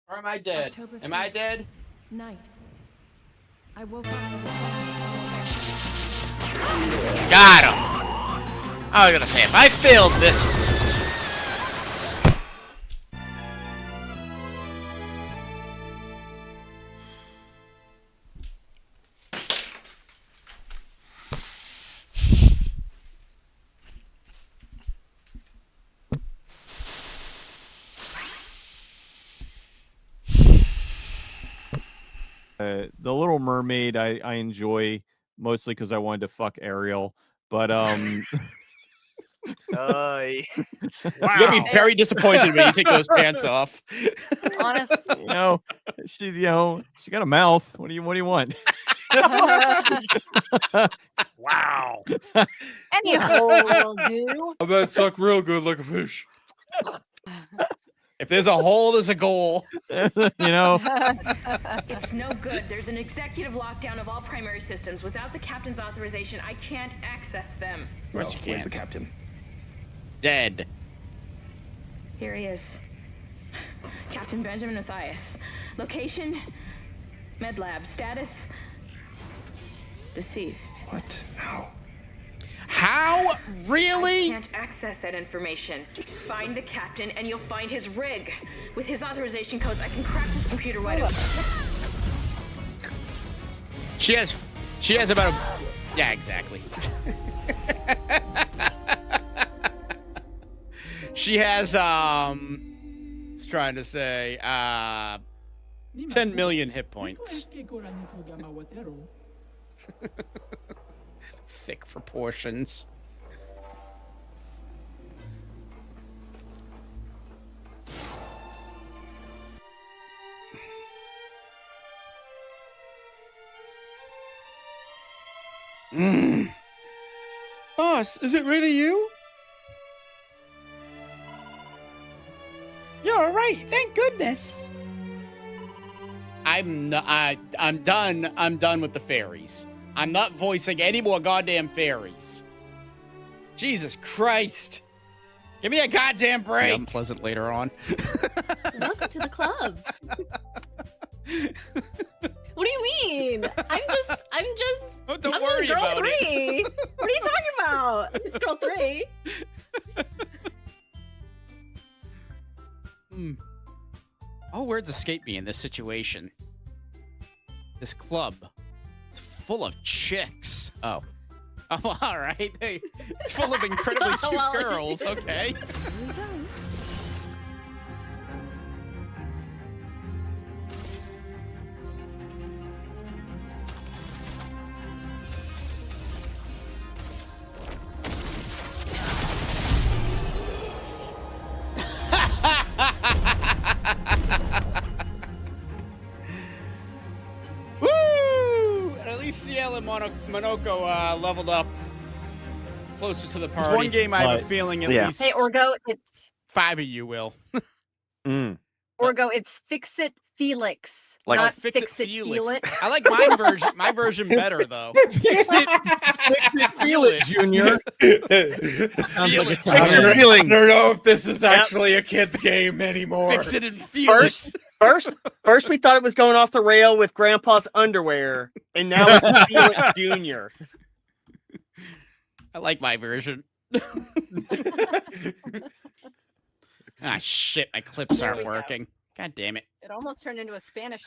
Or am I dead? October Am I 1st, dead? Night. I woke up to the sound of Got him! I was gonna say, if I failed this... The Little Mermaid I enjoy mostly because I wanted to fuck Ariel, but Wow. You're gonna be very disappointed when you take those pants off. Honestly. she got a mouth. What do you want? Wow. Any hole will do. I bet suck real good like a fish. If there's a hole, there's a goal. It's no good. There's an executive lockdown of all primary systems. Without the captain's authorization, I can't access them. Of course you Where's the can't. captain? Dead. Here he is. Captain Benjamin Matthias. Location, med lab. Status, deceased. What? How? How? I Really? can't access that information. Find the captain and you'll find his rig. With his authorization codes, I can crack this computer wide open. She has about a... Yeah, exactly. She has, it's trying to say, 10 million hit points. Thick proportions. Boss, is it really you? You're all right. Thank goodness. I'm done. I'm done with the fairies. I'm not voicing any more goddamn fairies. Jesus Christ. Give me a goddamn break. Be unpleasant later on. Welcome to the club. What do you mean? I'm just. Oh, don't I'm worry just girl about it. 3. What are you talking about? I'm just girl 3. Oh, words escape me in this situation. This club. It's full of chicks. Oh. Oh, all right. It's full of incredibly cute Well, girls. Okay. Woo! And at least CL and Monoko leveled up closer to the party. There's one game I have a feeling at least Hey, Orgo, it's 5 of you will. Orgo, it's Fix It Felix. Like not Fix Fix It It Felix. Feel It. I like my version better though. Fix it, feel it, Junior. Feel it. Fix your feelings. I don't know if this is actually a kid's game anymore. Fix it and feel it. First we thought it was going off the rail with Grandpa's underwear, and now it's Feel It Junior. I like my version. Ah, shit, my clips There aren't we go. working. God damn it. It almost turned into a Spanish.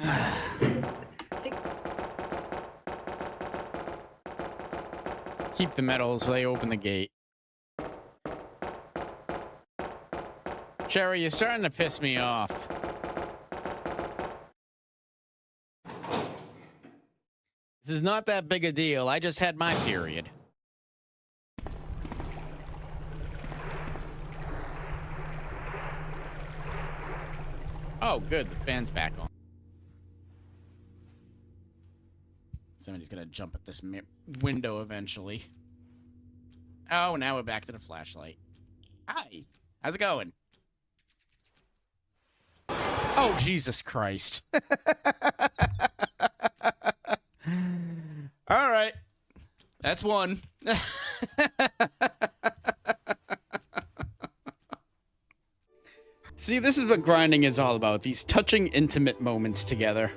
Keep the medals while they open the gate. Cherry, you're starting to piss me off. This is not that big a deal. I just had my period. Oh, good. The fan's back on. Somebody's gonna jump at this window eventually. Oh, now we're back to the flashlight. Hi. How's it going? Oh, Jesus Christ. All right. That's one. See, this is what grinding is all about. These touching, intimate moments together.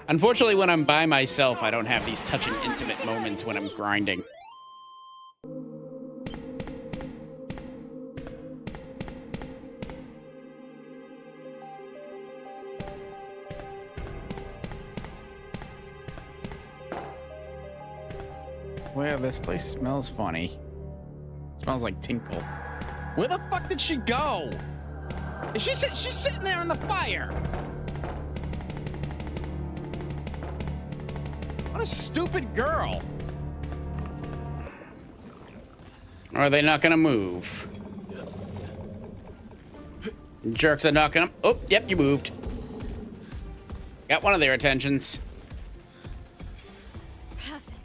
Unfortunately, when I'm by myself, I don't have these touching, intimate moments when I'm grinding. Well, this place smells funny. It smells like tinkle. Where the fuck did she go? Is she's sitting there in the fire. What a stupid girl. Are they not gonna move? Jerks are not gonna. Oh, yep, you moved. Got one of their attentions. Perfect.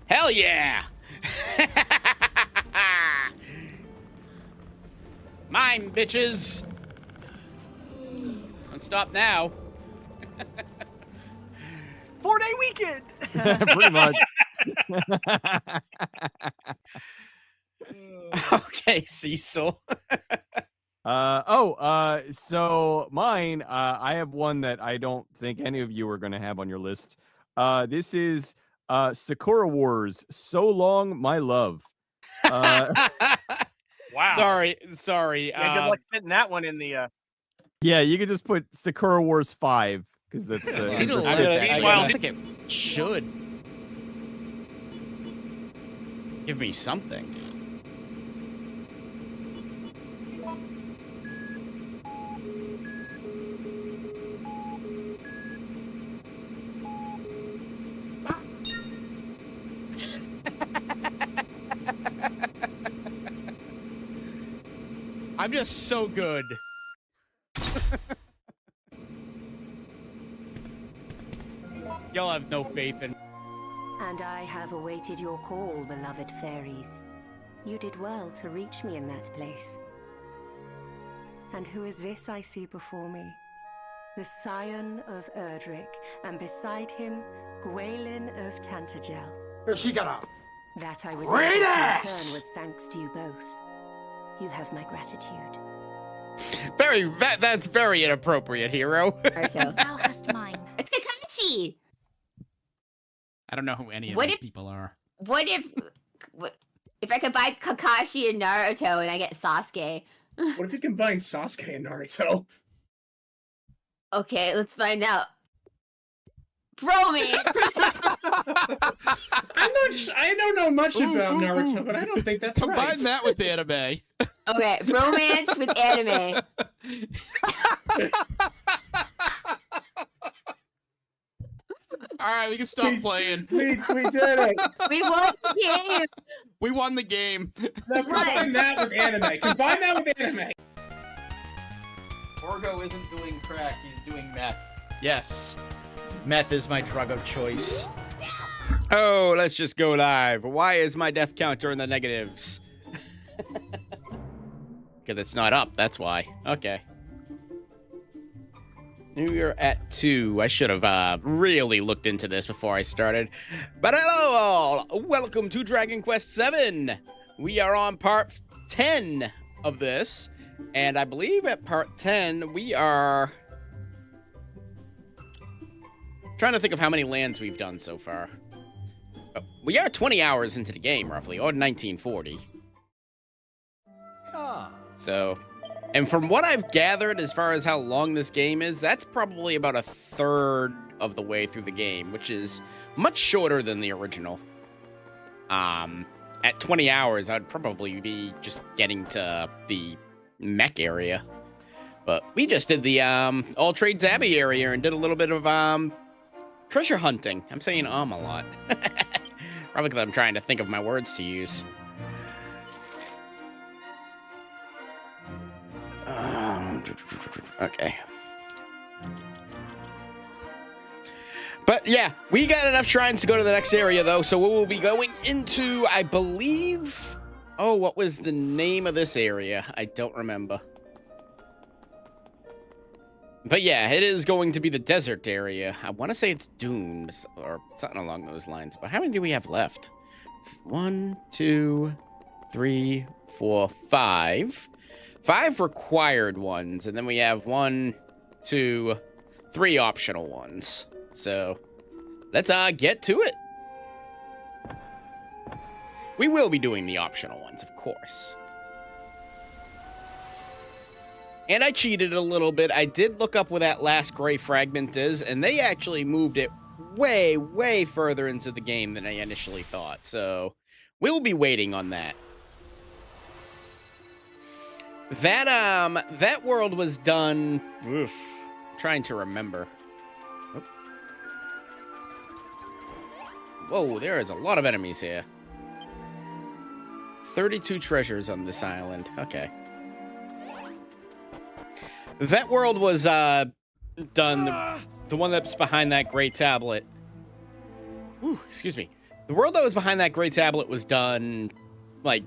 Hell yeah! Mine, bitches! Don't stop now. 4-day weekend. Pretty much. Okay, Cecil. So mine, I have one that I don't think any of you are going to have on your list. This is Sakura Wars, So Long, My Love. Wow. Sorry. Yeah, good luck fitting that one in the. Yeah, you could just put Sakura Wars 5 because that's. See to I'm let gonna that. be I wild. think it should give me something. I'm just so good. Y'all have no faith in. And I have awaited your call, beloved fairies. You did well to reach me in that place. And who is this I see before me? The scion of Erdrick, and beside him, Gwaelin of Tantagel. She got up. That I was able to return was thanks to you both. You have my gratitude. That's very inappropriate, hero. Thou hast mine. It's Kakashi. I don't know who any of What these if- people are. What if I combine Kakashi and Naruto and I get Sasuke? What if you combine Sasuke and Naruto? Okay, let's find out. Bromance. I don't know much about Naruto, but I don't think that's Combine right. that with anime. Okay, bromance with anime. All right, we can stop playing. We did it. We won the game. We won the game. Now, combine that with anime. Combine that with anime. Orgo isn't doing crack, he's doing meth. Yes. Meth is my drug of choice. Oh, let's just go live. Why is my death counter in the negatives? Because it's not up, that's why. Okay. We're at 2. I should have really looked into this before I started. But hello all! Welcome to Dragon Quest VII! We are on part 10 of this. And I believe at part 10, we are trying to think of how many lands we've done so far. Oh, we are 20 hours into the game, roughly, or 1940. So, and from what I've gathered as far as how long this game is, that's probably about a third of the way through the game, which is much shorter than the original. At 20 hours, I'd probably be just getting to the mech area. But we just did the All Trades Abbey area and did a little bit of treasure hunting. I'm saying a lot. Probably because I'm trying to think of my words to use. Okay. But yeah, we got enough shrines to go to the next area though, so we will be going into, I believe, oh, what was the name of this area? I don't remember. But yeah, it is going to be the desert area. I want to say it's dunes or something along those lines. But how many do we have left? 1, 2, 3, 4, 5. 5 required ones, and then we have 1, 2, 3 optional ones. So let's get to it. We will be doing the optional ones, of course. And I cheated a little bit. I did look up where that last gray fragment is, and they actually moved it way, way further into the game than I initially thought. So we'll be waiting on that. That world was done. Oof, trying to remember. Oh. Whoa, there is a lot of enemies here. 32 treasures on this island. Okay. That world was done. The one that's behind that gray tablet. Ooh, excuse me. The world that was behind that gray tablet was done, like,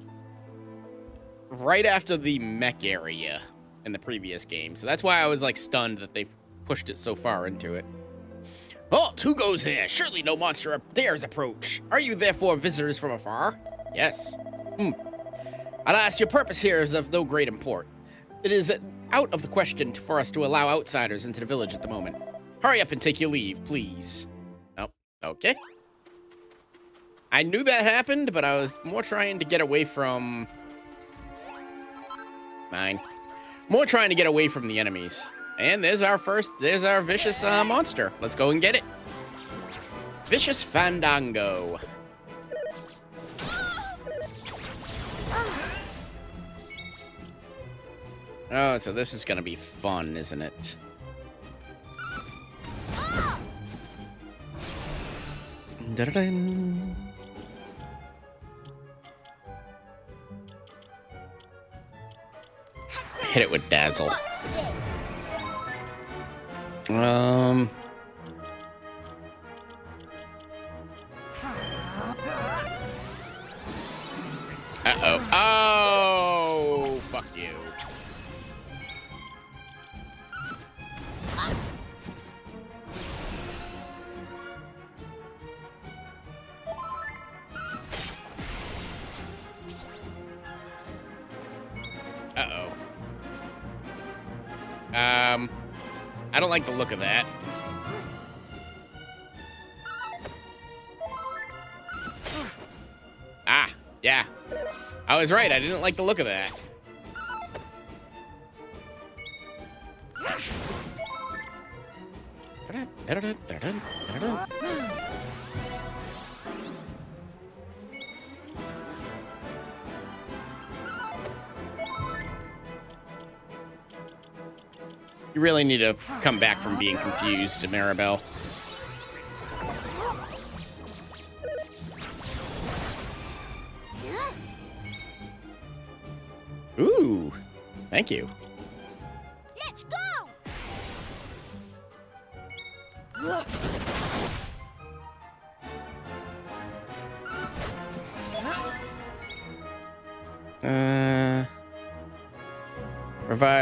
right after the mech area in the previous game. So that's why I was, like, stunned that they pushed it so far into it. Halt! Who goes there? Surely no monster dares approach. Are you therefore visitors from afar? Yes. Alas, your purpose here is of no great import. It is out of the question for us to allow outsiders into the village at the moment. Hurry up and take your leave, please. Oh, okay. I knew that happened, but I was more trying to get away from... More trying to get away from the enemies. And there's our vicious monster. Let's go and get it. Vicious Fandangow. Oh, so this is gonna be fun, isn't it? Da-da-dun. Hit it with Dazzle. Uh-oh. Oh, fuck you. Uh-oh. I don't like the look of that. Ah, yeah. I was right. I didn't like the look of that. You really need to come back from being confused, Maribel. Ooh, thank you. Let's go.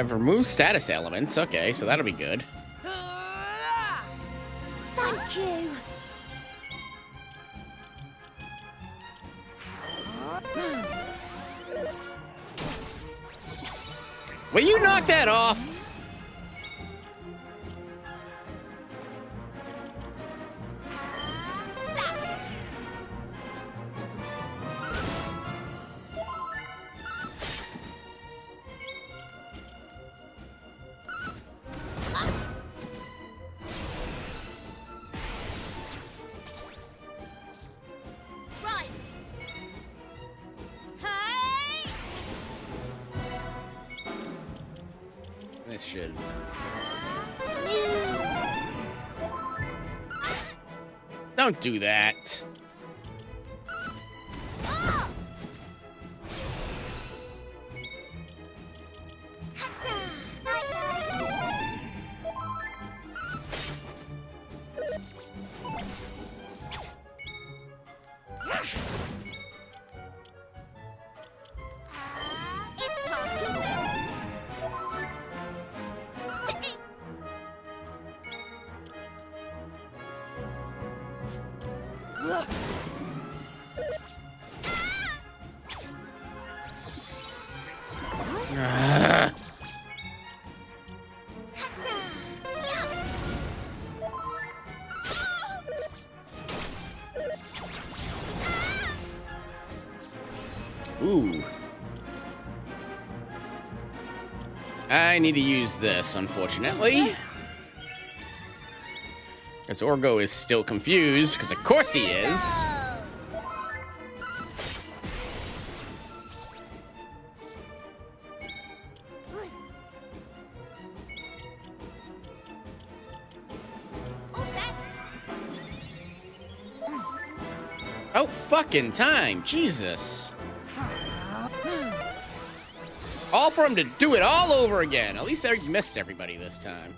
Remove status elements. Okay, so that'll be good. Thank you. Will you knock that off? This should. Don't do that. Ah. Ooh. I need to use this, unfortunately. Because Orgo is still confused, because of course he is. Oh, fucking time. Jesus. All for him to do it all over again. At least I missed everybody this time.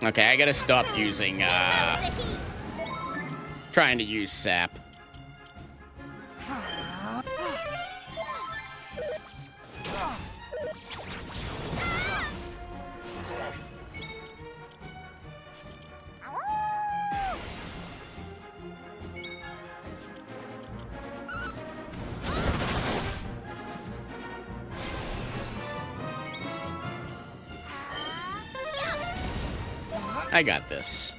Okay, I gotta stop using, trying to use sap. I got this.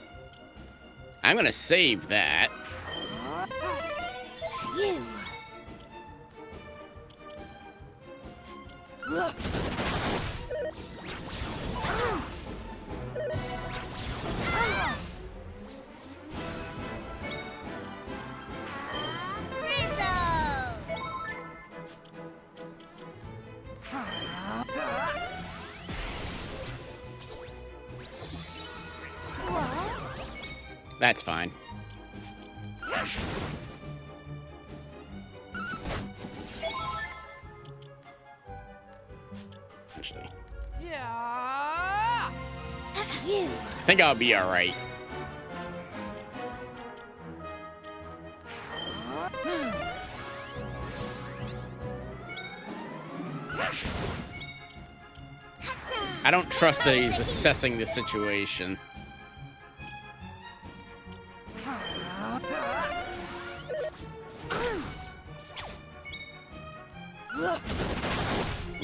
I'm gonna save that. That's fine. Actually. Yeah. I think I'll be all right. I don't trust that he's assessing the situation.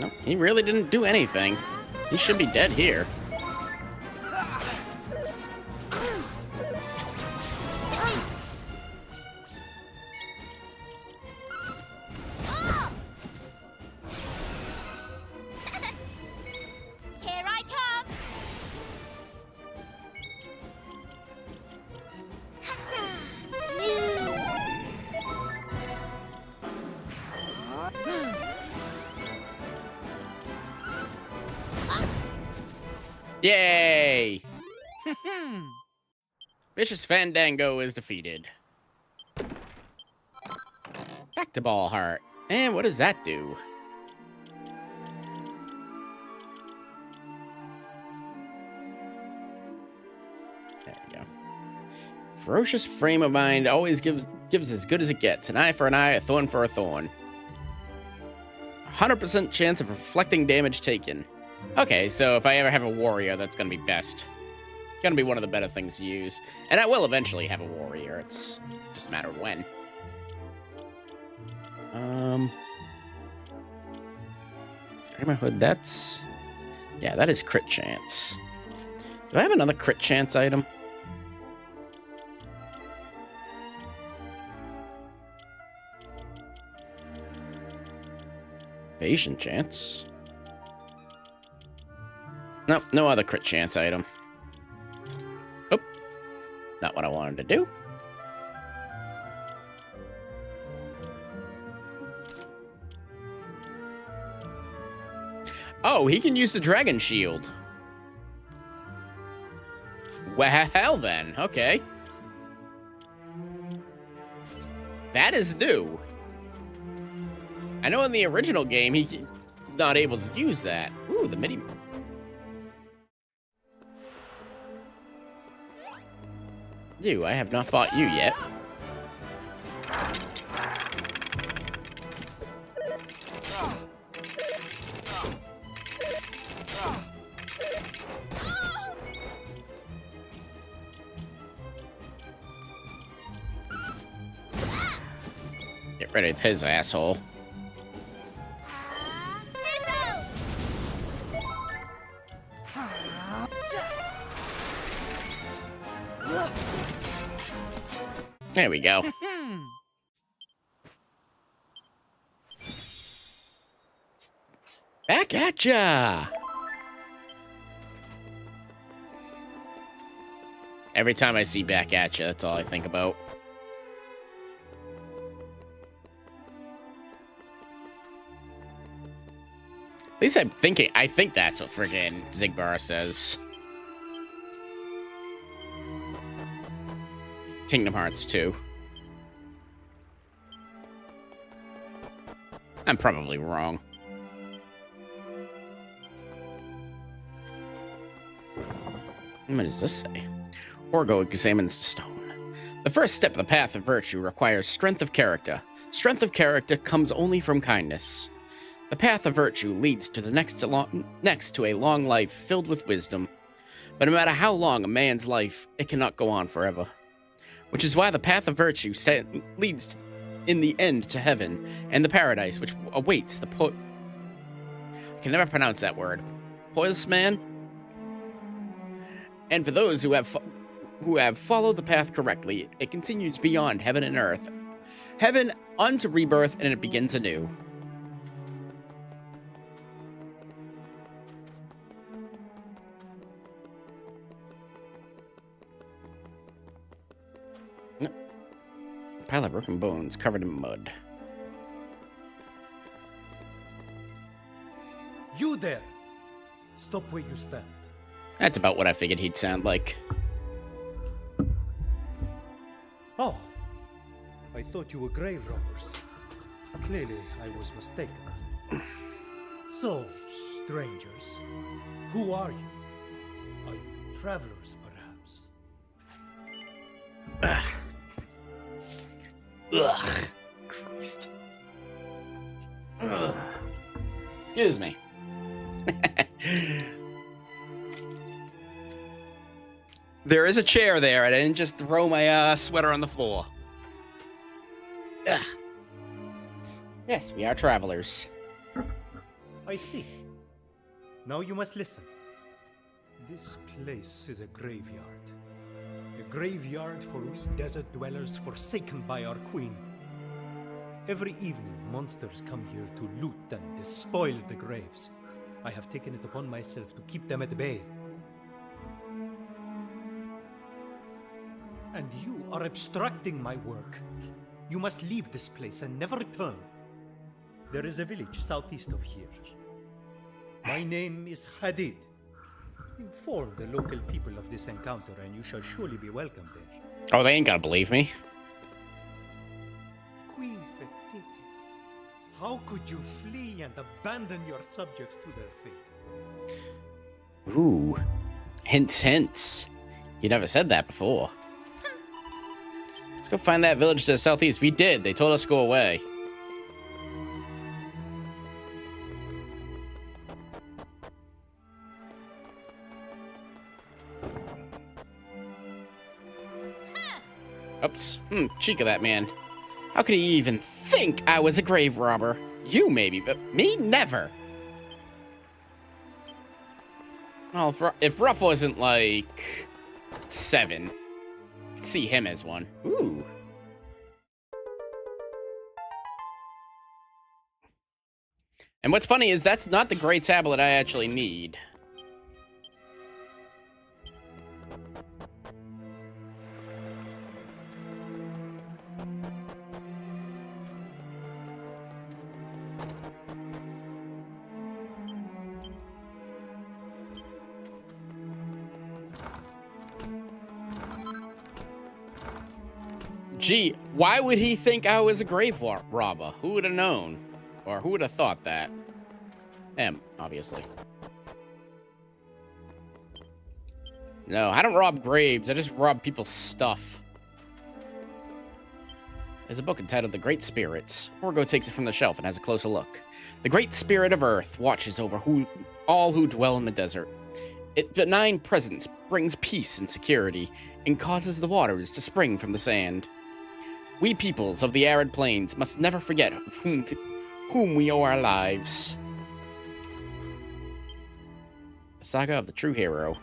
No, he really didn't do anything. He should be dead here. Here I come. Yay! Vicious Fandangow is defeated. Back to Ball Heart. And what does that do? There we go. Ferocious frame of mind always gives as good as it gets. An eye for an eye, a thorn for a thorn. 100% chance of reflecting damage taken. Okay, so if I ever have a warrior, that's gonna be best. Gonna be one of the better things to use. And I will eventually have a warrior. It's just a matter of when. Neighborhood, that's... Yeah, that is crit chance. Do I have another crit chance item? Evasion chance. Nope, no other crit chance item. Oh, not what I wanted to do. Oh, he can use the dragon shield. Well then, okay. That is new. I know in the original game, not able to use that. Ooh, the mini. You, I have not fought you yet. Get rid of his asshole. There we go. Back at ya! Every time I see back at ya, that's all I think about. At least I think that's what friggin' Zigbar says. Kingdom Hearts 2. I'm probably wrong. What does this say? Orgo examines the stone. The first step of the path of virtue requires strength of character. Strength of character comes only from kindness. The path of virtue leads to the next to a long life filled with wisdom. But no matter how long a man's life, it cannot go on forever. Which is why the path of virtue leads in the end to heaven and the paradise which awaits the I can never pronounce that word. Policeman. And for those who have followed the path correctly, it continues beyond heaven and earth. Heaven unto rebirth, and it begins anew. Pile of broken bones covered in mud. You there! Stop where you stand. That's about what I figured he'd sound like. Oh, I thought you were grave robbers. Clearly, I was mistaken. So, strangers, who are you? Are you travelers, perhaps? Ugh. Christ. Ugh. Excuse me. There is a chair there, and I didn't just throw my sweater on the floor. Ugh. Yes, we are travelers. I see. Now you must listen. This place is a graveyard. A graveyard for we desert dwellers forsaken by our queen. Every evening, monsters come here to loot and despoil the graves. I have taken it upon myself to keep them at bay. And you are obstructing my work. You must leave this place and never return. There is a village southeast of here. My name is Hadid. Inform the local people of this encounter and you shall surely be welcome there. Oh, they ain't gonna believe me. Queen Fetiti, how could you flee and abandon your subjects to their fate? Ooh. Hints, hints. You never said that before. Let's go find that village to the southeast. We did. They told us to go away. Oops. Cheek of that man. How could he even think I was a grave robber? You maybe, but me never. Well, if Ruff wasn't like 7, I could see him as one. Ooh. And what's funny is that's not the great tablet I actually need. Gee, why would he think I was a grave robber? Who would have known? Or who would have thought that? M, obviously. No, I don't rob graves. I just rob people's stuff. There's a book entitled The Great Spirits. Orgo takes it from the shelf and has a closer look. The Great Spirit of Earth watches over all who dwell in the desert. Its benign presence brings peace and security and causes the waters to spring from the sand. We peoples of the arid plains must never forget whom we owe our lives. The Saga of the True Hero.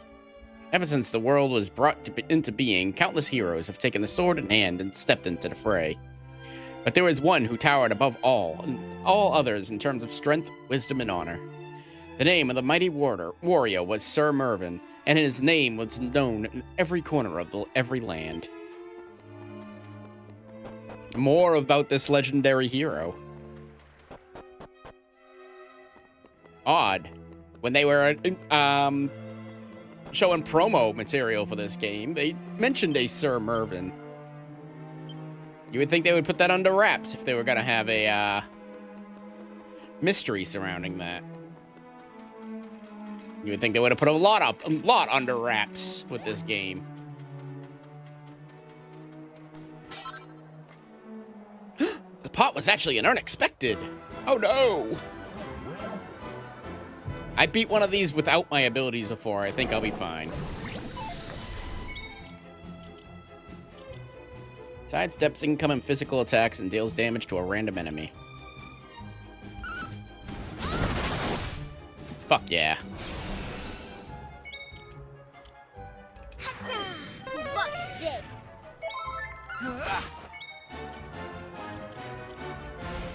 Ever since the world was brought into being, countless heroes have taken the sword in hand and stepped into the fray. But there was one who towered above all others in terms of strength, wisdom, and honor. The name of the mighty warrior was Sir Mervyn, and his name was known in every corner of every land. More about this legendary hero. Odd. When they were showing promo material for this game, they mentioned a Sir Mervyn. You would think they would put that under wraps if they were going to have a mystery surrounding that. You would think they would have put a lot under wraps with this game. The pot was actually an unexpected. Oh no! I beat one of these without my abilities before. I think I'll be fine. Sidesteps incoming physical attacks and deals damage to a random enemy. Fuck yeah. Watch this.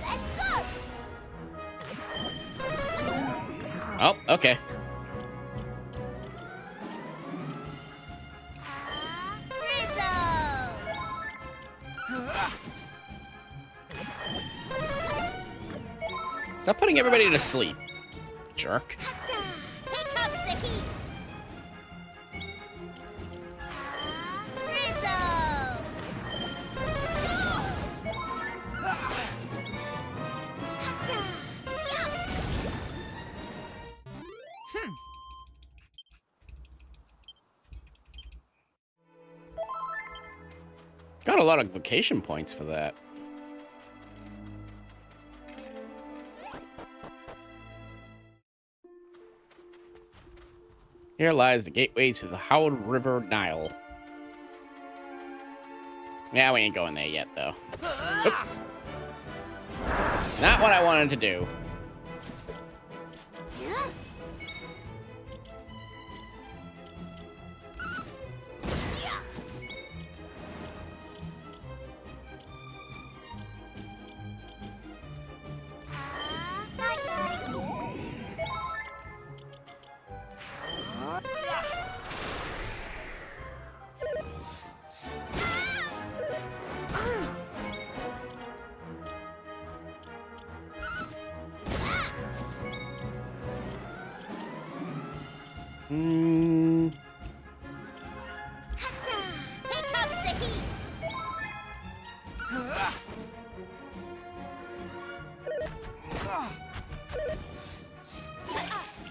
Let's go. Oh, okay. Stop putting everybody to sleep, jerk. Here comes the heat. Got a lot of vacation points for that. Here lies the gateway to the Howard River Nile. Yeah, we ain't going there yet, though. Oop. Not what I wanted to do. Here comes the heat.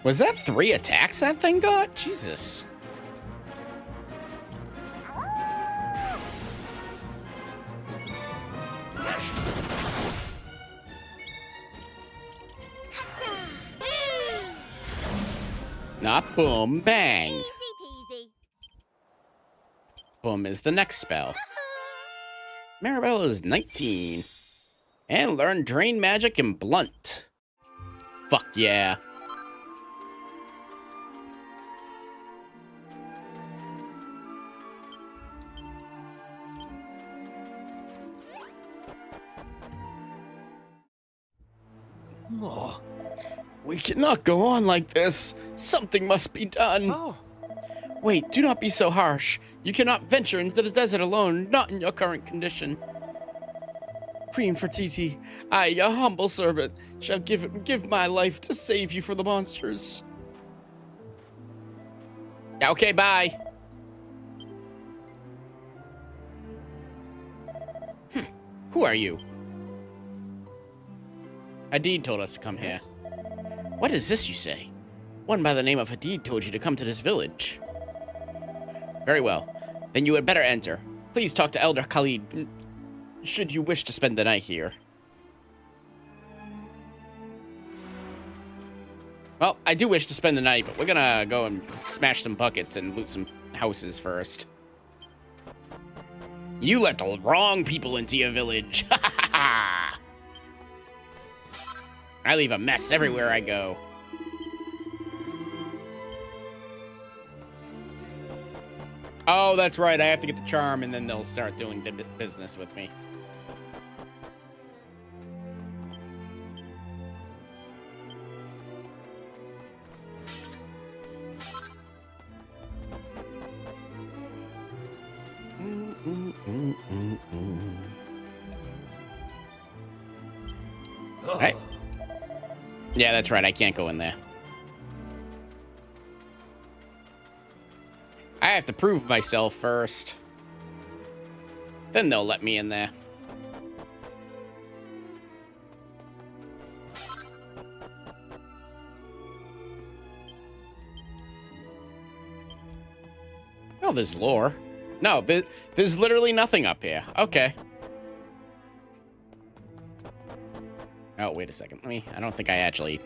Was that 3 attacks that thing got? Jesus. Not boom, bang. Easy peasy. Boom is the next spell. Maribel is 19. And learn Drain Magic and Blunt. Fuck yeah. Oh. We cannot go on like this. Something must be done. Oh. Wait, do not be so harsh. You cannot venture into the desert alone, not in your current condition. Queen Fertiti, I, your humble servant, shall give my life to save you from the monsters. Okay, bye. Who are you? Hadid told us to come here. What is this you say? One by the name of Hadid told you to come to this village. Very well. Then you had better enter. Please talk to Elder Khalid, should you wish to spend the night here. Well, I do wish to spend the night, but we're gonna go and smash some buckets and loot some houses first. You let the wrong people into your village. I leave a mess everywhere I go. Oh, that's right. I have to get the charm, and then they'll start doing business with me. Right. Yeah, that's right. I can't go in there. I have to prove myself first. Then they'll let me in there. Oh, there's lore. No, there's literally nothing up here. Okay. Oh, wait a second. I don't think I actually...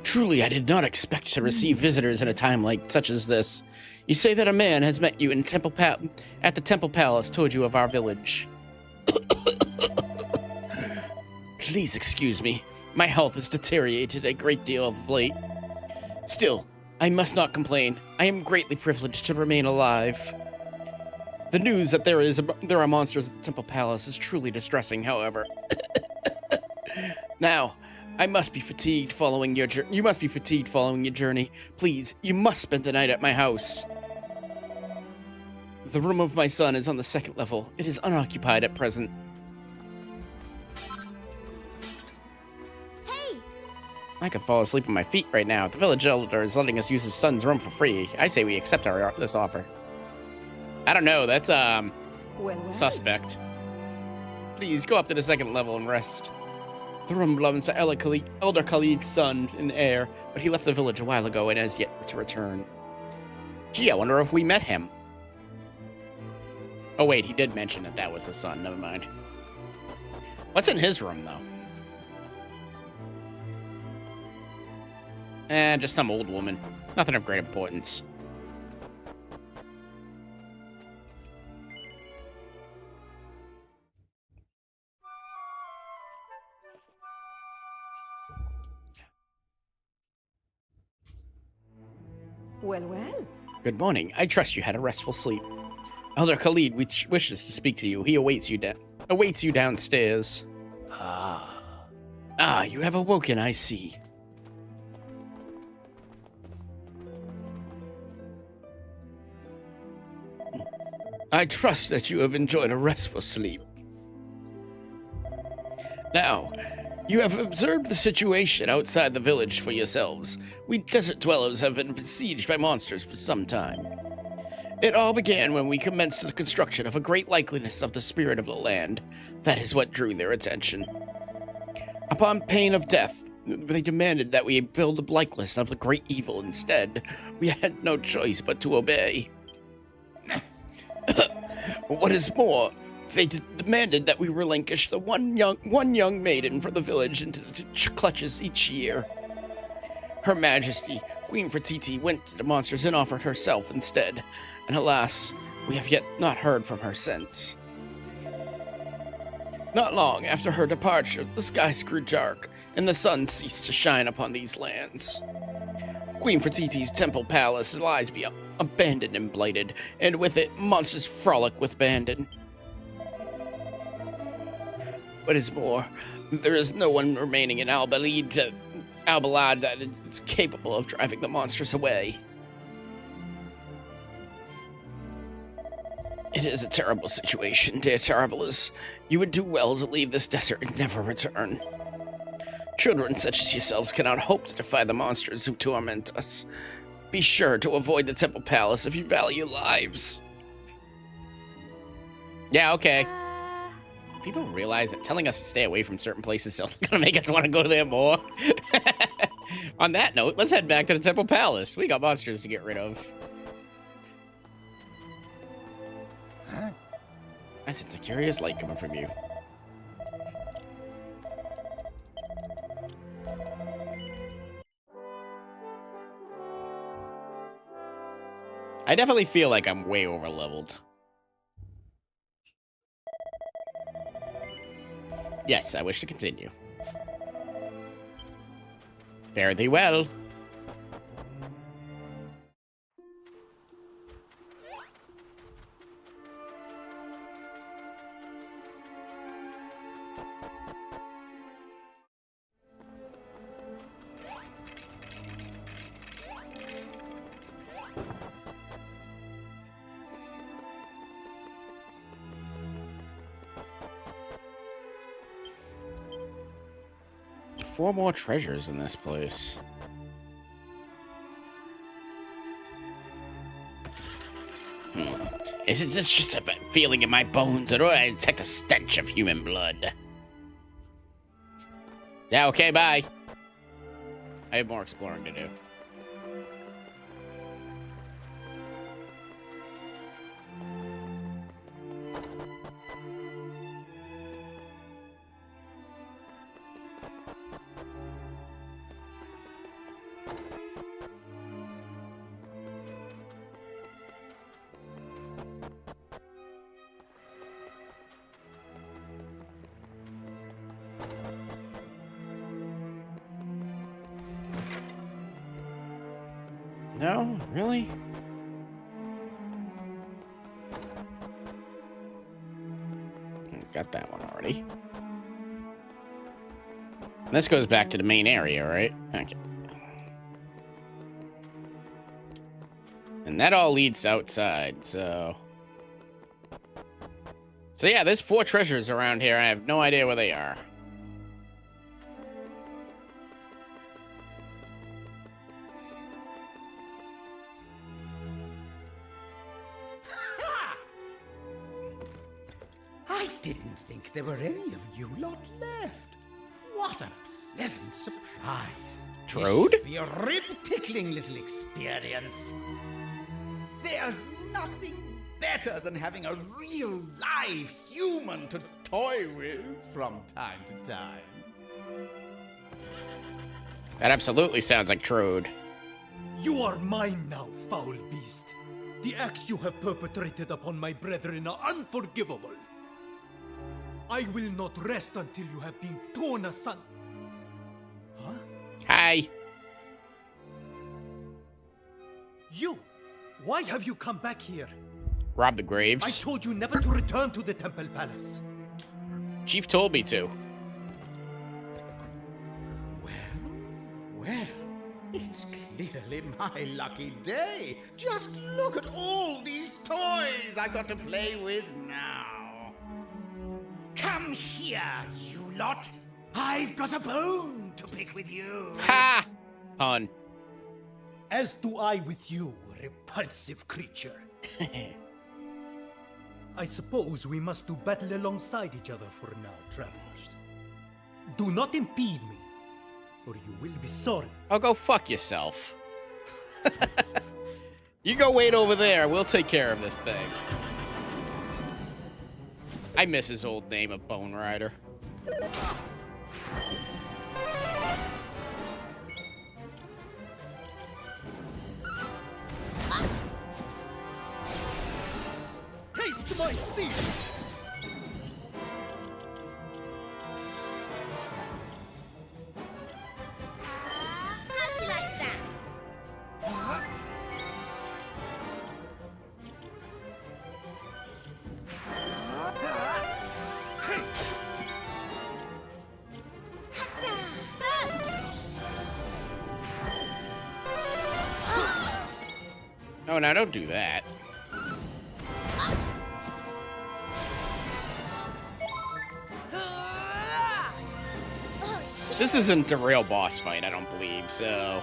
Truly, I did not expect to receive visitors at a time like such as this. You say that a man has met you in at the Temple Palace, told you of our village. Please excuse me. My health has deteriorated a great deal of late. Still, I must not complain. I am greatly privileged to remain alive. The news that there are monsters at the Temple Palace is truly distressing, however. Now, I must be fatigued following your journey. You must be fatigued following your journey. Please, you must spend the night at my house. The room of my son is on the 2nd level. It is unoccupied at present. Hey! I could fall asleep on my feet right now. The village elder is letting us use his son's room for free. I say we accept this offer. I don't know. That's suspect. Please go up to the 2nd level and rest. The room belongs to Elder Khalid's son in the air, but he left the village a while ago and has yet to return. Gee, I wonder if we met him. Oh wait, he did mention that was his son. Never mind. What's in his room, though? Just some old woman. Nothing of great importance. Well. Good morning. I trust you had a restful sleep. Elder Khalid wishes to speak to you. He awaits you downstairs. You have awoken, I see. I trust that you have enjoyed a restful sleep. Now, you have observed the situation outside the village for yourselves. We desert dwellers have been besieged by monsters for some time. It all began when we commenced the construction of a great likeness of the spirit of the land. That is what drew their attention. Upon pain of death, they demanded that we build a likeness of the great evil instead. We had no choice but to obey. What is more, they demanded that we relinquish the one young maiden for the village into the clutches each year. Her Majesty, Queen Fertiti, went to the monsters and offered herself instead, and alas, we have yet not heard from her since. Not long after her departure, the skies grew dark, and the sun ceased to shine upon these lands. Queen Fertiti's temple palace lies abandoned and blighted, and with it, monsters frolic with abandon. What is more, there is no one remaining in Al-Balad that is capable of driving the monsters away. It is a terrible situation, dear travelers. You would do well to leave this desert and never return. Children such as yourselves cannot hope to defy the monsters who torment us. Be sure to avoid the Temple Palace if you value lives. Yeah, okay. People realize that telling us to stay away from certain places is gonna make us want to go to there more. On that note, let's head back to the Temple Palace. We got monsters to get rid of. Huh? I sense a curious light coming from you. I definitely feel like I'm way over-leveled. Yes, I wish to continue. Fare thee well. Four more treasures in this place. Is it just a feeling in my bones, or do I detect a stench of human blood? Yeah, okay, bye. I have more exploring to do. No? Really? Got that one already. This goes back to the main area, right? Okay. And that all leads outside, so... So yeah, there's 4 treasures around here. I have no idea where they are. I didn't think there were any of you lot left. What a pleasant surprise. Trode? This should be a rib-tickling little experience. There's nothing better than having a real live human to toy with from time to time. That absolutely sounds like Trode. You are mine now, foul beast. The acts you have perpetrated upon my brethren are unforgivable. I will not rest until you have been torn asunder. Huh? Hi. You! Why have you come back here? Rob the graves. I told you never to return to the Temple Palace. Chief told me to. Well, it's clearly my lucky day. Just look at all these toys I got to play with now. Come here, you lot. I've got a bone to pick with you. Ha! Pun. As do I with you, repulsive creature. I suppose we must do battle alongside each other for now, travelers. Do not impede me, or you will be sorry. Oh, go fuck yourself. You go wait over there. We'll take care of this thing. I miss his old name of Bone Rider. Taste my steel! How'd you like that? Oh, now don't do that. This isn't a real boss fight, I don't believe, so...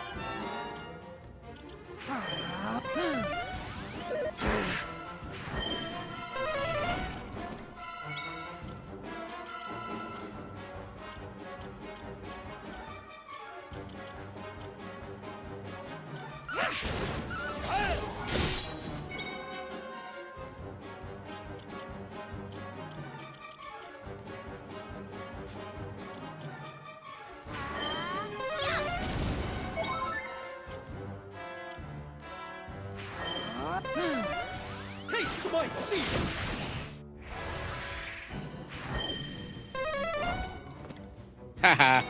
my sleep! Haha.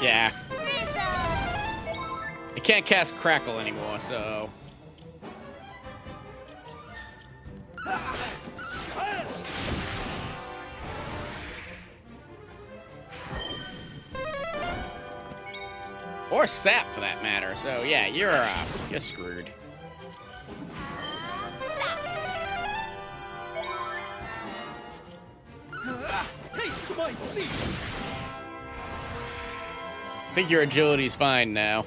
Yeah. I can't cast Crackle anymore, so... Or Sap, for that matter. So, yeah, you're screwed. Taste my sleep! I think your agility's fine now.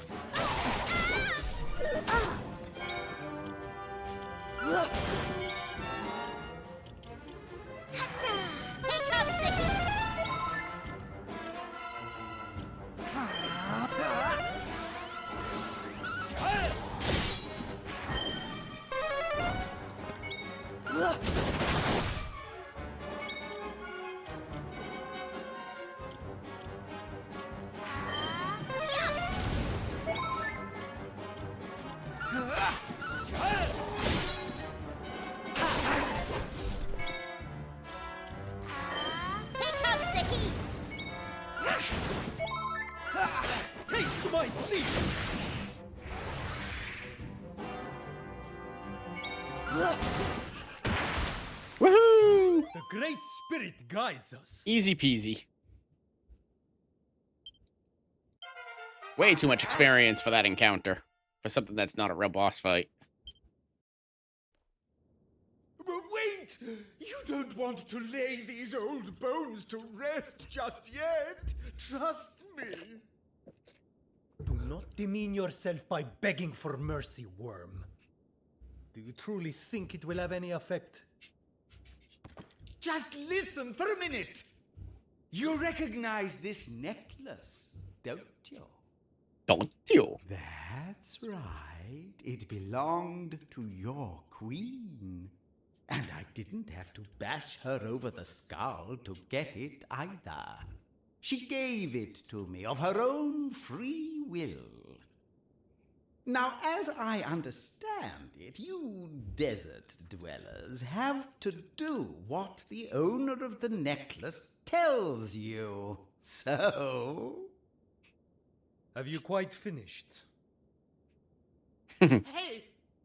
Taste my sleep! Woohoo! The Great Spirit guides us. Easy peasy. Way too much experience for that encounter. For something that's not a real boss fight. But wait! You don't want to lay these old bones to rest just yet. Trust me. Do not demean yourself by begging for mercy, worm. Do you truly think it will have any effect? Just listen for a minute. You recognize this necklace, don't you? Don't you? That's right. It belonged to your queen. And I didn't have to bash her over the skull to get it either. She gave it to me of her own free will. Now, as I understand it, you desert dwellers have to do what the owner of the necklace tells you. So... Have you quite finished? Hey,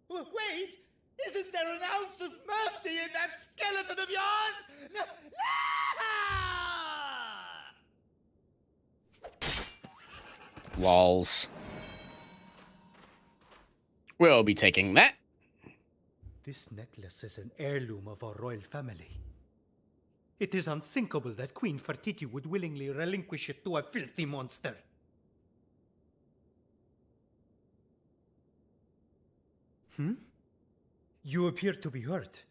wait! Isn't there an ounce of mercy in that skeleton of yours? No! Lols. We'll be taking that. This necklace is an heirloom of our royal family. It is unthinkable that Queen Fertiti would willingly relinquish it to a filthy monster. You appear to be hurt.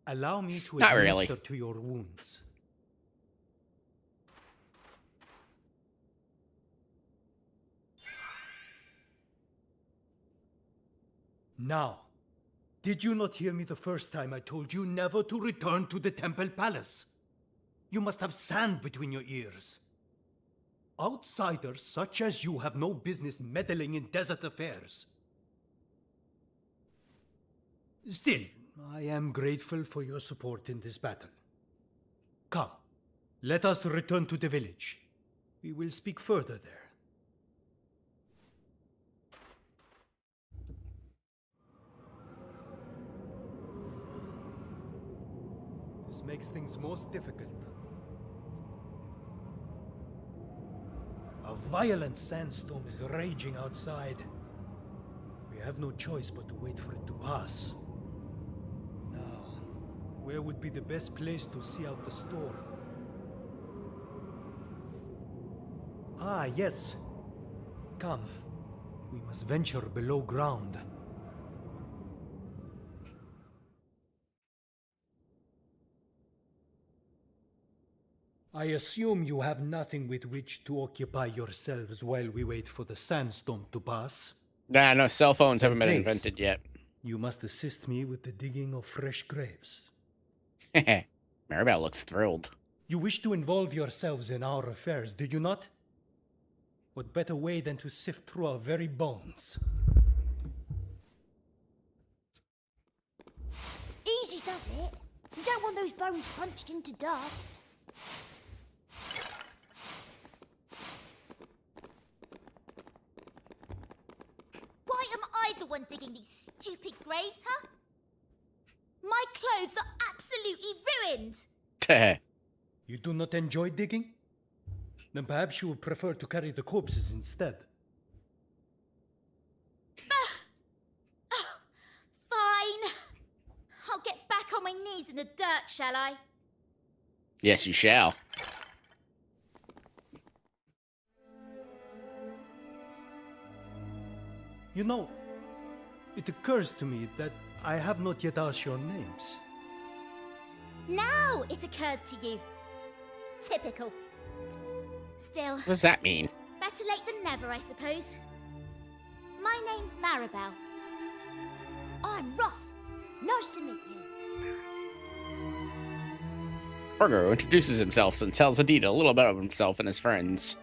Allow me to Not administer really. to your wounds. Now, did you not hear me the first time I told you never to return to the Temple Palace? You must have sand between your ears. Outsiders such as you have no business meddling in desert affairs. Still, I am grateful for your support in this battle. Come, let us return to the village. We will speak further there. This makes things most difficult. A violent sandstorm is raging outside. We have no choice but to wait for it to pass. Now, where would be the best place to see out the storm? Ah, yes. Come. We must venture below ground. I assume you have nothing with which to occupy yourselves while we wait for the sandstorm to pass. Nah, no, cell phones haven't been Please. invented yet. You must assist me with the digging of fresh graves. Maribel looks thrilled. You wish to involve yourselves in our affairs, do you not? What better way than to sift through our very bones? Easy does it. You don't want those bones crunched into dust. Why am I the one digging these stupid graves, huh? My clothes are absolutely ruined. You do not enjoy digging? Then perhaps you would prefer to carry the corpses instead. Fine. I'll get back on my knees in the dirt, shall I? Yes, you shall. You know, it occurs to me that I have not yet asked your names. Now it occurs to you. Typical. Still, What does that mean? better late than never, I suppose. My name's Maribel. I'm Roth. Nice to meet you. Orgo introduces himself and tells Adita a little bit of himself and his friends.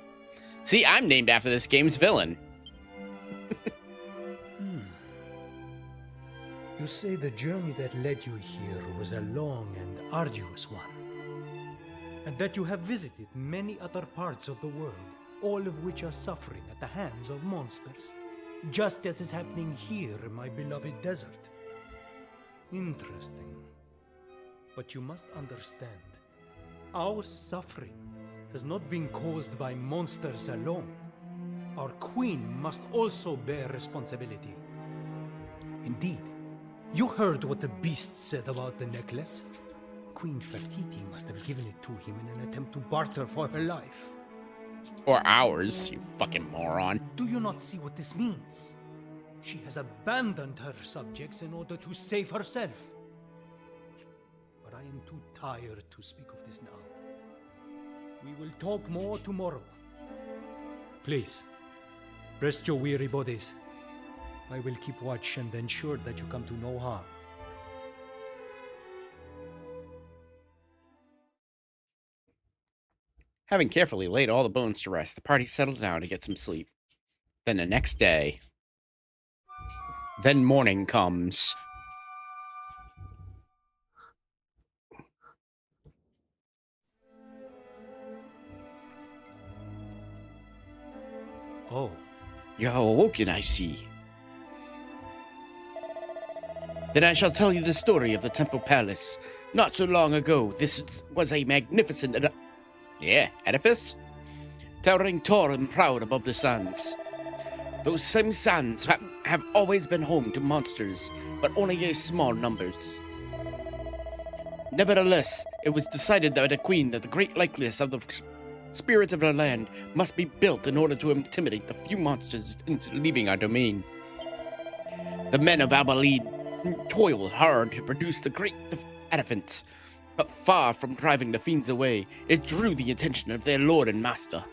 See, I'm named after this game's villain. You say the journey that led you here was a long and arduous one, and that you have visited many other parts of the world, all of which are suffering at the hands of monsters, just as is happening here in my beloved desert. Interesting. But you must understand, our suffering has not been caused by monsters alone. Our queen must also bear responsibility. Indeed, you heard what the beast said about the necklace. Queen Fertiti must have given it to him in an attempt to barter for her life. Or ours, you fucking moron. Do you not see what this means? She has abandoned her subjects in order to save herself. But I am too tired to speak of this now. We will talk more tomorrow. Please, rest your weary bodies. I will keep watch and ensure that you come to no harm. Having carefully laid all the bones to rest, the party settled down to get some sleep. Then the next day... Then morning comes. Oh. You have awoken, I see. Then I shall tell you the story of the Temple Palace. Not so long ago, this was a magnificent edifice? Towering tall and proud above the sands. Those same sands have always been home to monsters, but only in small numbers. Nevertheless, it was decided by the Queen that the great likeness of the spirit of the land must be built in order to intimidate the few monsters into leaving our domain. The men of Al-Balad toiled hard to produce the great edifice, but far from driving the fiends away, it drew the attention of their lord and master.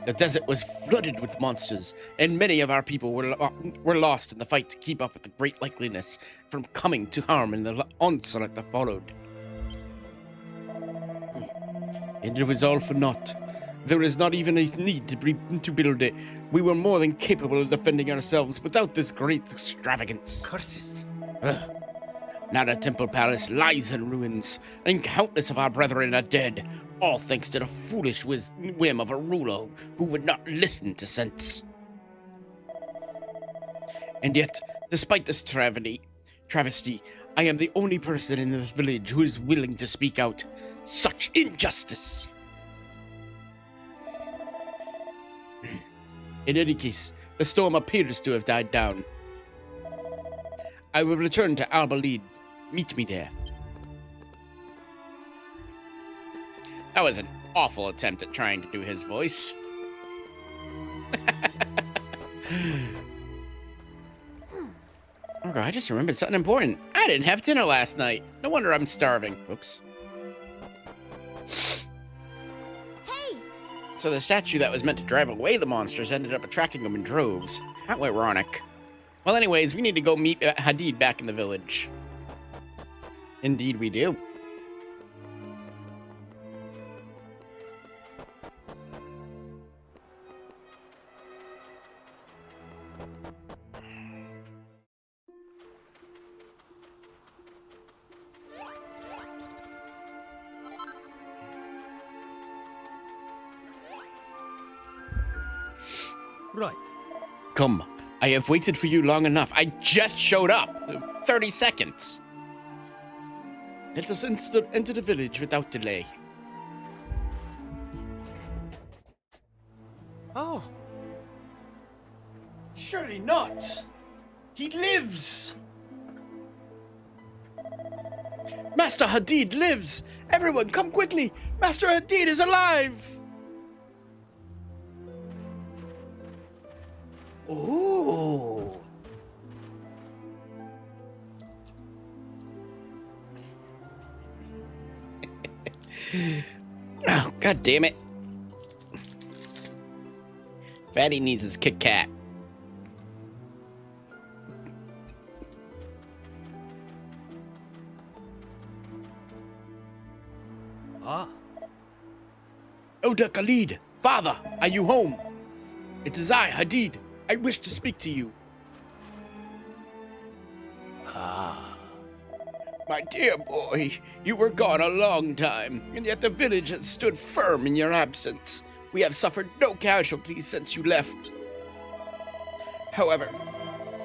The desert was flooded with monsters, and many of our people were lost in the fight to keep up with the great likeliness from coming to harm in the onslaught that followed. And it was all for naught. There is not even a need to build it. We were more than capable of defending ourselves without this great extravagance. Curses. Now the Temple Palace lies in ruins, and countless of our brethren are dead, all thanks to the foolish whim of a ruler who would not listen to sense. And yet, despite this travesty, I am the only person in this village who is willing to speak out. Such injustice! In any case, the storm appears to have died down. I will return to Al-Balad. Meet me there. That was an awful attempt at trying to do his voice. Okay, I just remembered something important. I didn't have dinner last night. No wonder I'm starving. Oops. Hey! So the statue that was meant to drive away the monsters ended up attracting them in droves. How ironic. Well, anyways, we need to go meet Hadid back in the village. Indeed we do. Right. Come, I have waited for you long enough. I just showed up. 30 seconds. Let us enter the village without delay. Oh. Surely not. He lives. Master Hadid lives. Everyone, come quickly. Master Hadid is alive. Ooh. Oh, God damn it. Fatty needs his Kit Kat. Ah. Elder Khalid, father, are you home? It is I, Hadid. I wish to speak to you. Ah. My dear boy, you were gone a long time, and yet the village has stood firm in your absence. We have suffered no casualties since you left. However,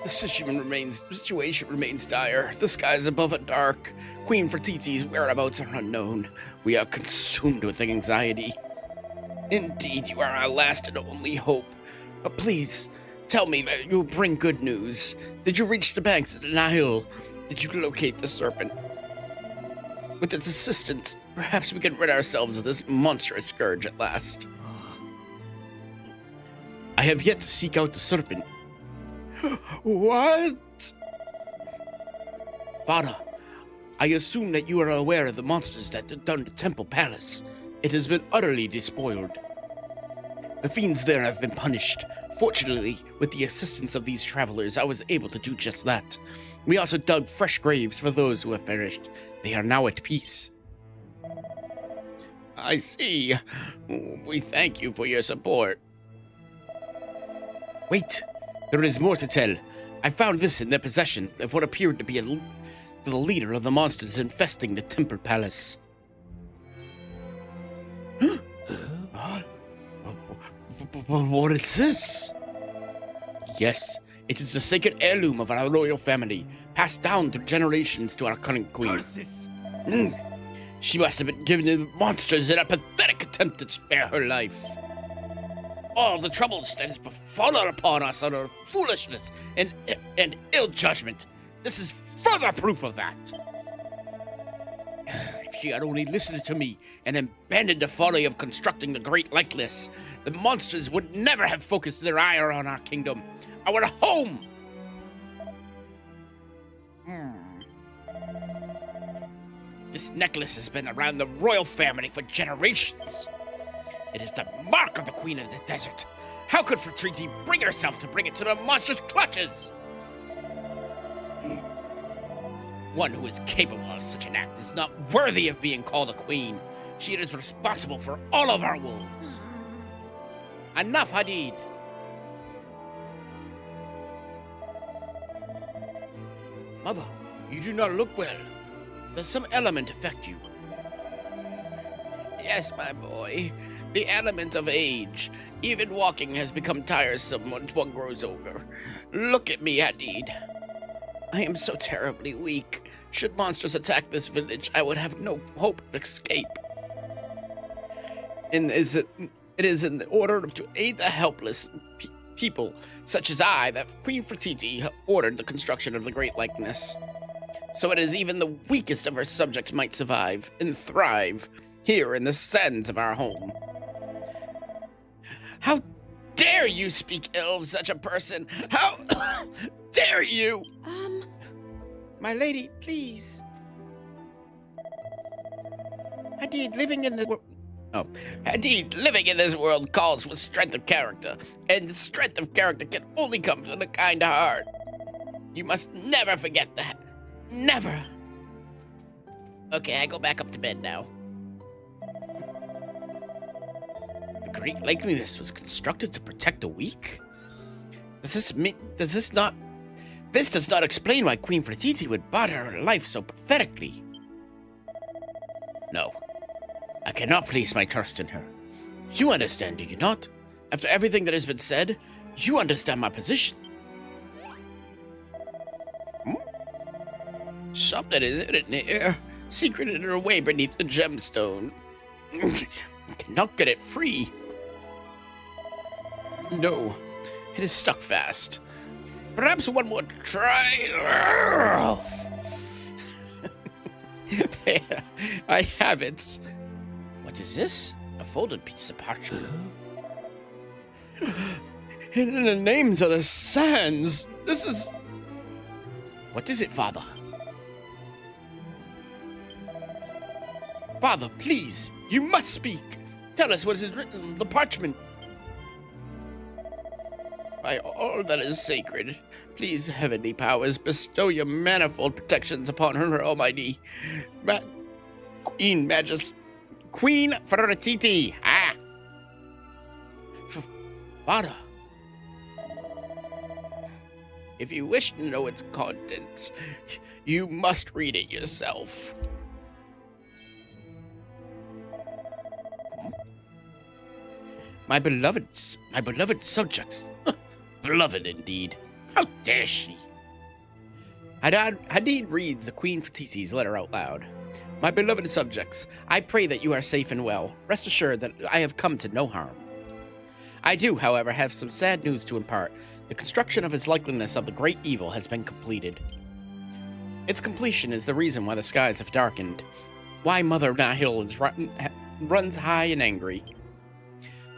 the situation remains dire. The skies above are dark. Queen Fertiti's whereabouts are unknown. We are consumed with anxiety. Indeed, you are our last and only hope. But please, tell me that you'll bring good news. Did you reach the banks of the Nihil? Did you locate the serpent? With its assistance, perhaps we can rid ourselves of this monstrous scourge at last. I have yet to seek out the serpent. What? Father, I assume that you are aware of the monsters that have done the temple palace. It has been utterly despoiled. The fiends there have been punished. Fortunately, with the assistance of these travelers, I was able to do just that. We also dug fresh graves for those who have perished. They are now at peace. I see. We thank you for your support. Wait, there is more to tell. I found this in their possession of what appeared to be the leader of the monsters infesting the temple palace. What is this? Yes, it is the sacred heirloom of our royal family, passed down through generations to our current queen. She must have been given to the monsters in a pathetic attempt to spare her life. All the troubles that has befallen upon us are of foolishness and ill judgment. This is further proof of that. If she had only listened to me and abandoned the folly of constructing the great likeness, the monsters would never have focused their ire on our kingdom, our home. This necklace has been around the royal family for generations. It is the mark of the Queen of the Desert. How could Fertiti bring herself to bring it to the monster's clutches? One who is capable of such an act is not worthy of being called a queen. She is responsible for all of our wounds. Enough, Hadid. Mother, you do not look well. Does some element affect you? Yes, my boy. The element of age. Even walking has become tiresome once one grows older. Look at me, Hadid. I am so terribly weak. Should monsters attack this village, I would have no hope of escape. And it is in order to aid the helpless people such as I that Queen Fertiti ordered the construction of the Great Likeness. So it is even the weakest of her subjects might survive and thrive here in the sands of our home. How dare you speak ill of such a person? How dare you? My lady, please. Hadid, living in this world calls for strength of character, and the strength of character can only come from a kind heart. You must never forget that. Never. Okay, I go back up to bed now. The Great Likeness was constructed to protect the weak? This does not explain why Queen Fertiti would barter her life so pathetically. No, I cannot place my trust in her. You understand, do you not? After everything that has been said, You understand my position. Something is hidden here, secreted away beneath the gemstone. I cannot get it free. No, it is stuck fast. Perhaps one more try. There, I have it. What is this? A folded piece of parchment. And the names of the sands. This is... What is it, Father? Father, please, you must speak. Tell us what is written on the parchment. By all that is sacred, please, heavenly powers, bestow your manifold protections upon her almighty Queen Fertiti. Father, if you wish to know its contents, you must read it yourself. My beloved subjects. Beloved indeed. How dare she? Hadid reads the Queen Fertiti's letter out loud. My beloved subjects, I pray that you are safe and well. Rest assured that I have come to no harm. I do, however, have some sad news to impart. The construction of its likeness of the great evil has been completed. Its completion is the reason why the skies have darkened, why Mother Nihil runs high and angry.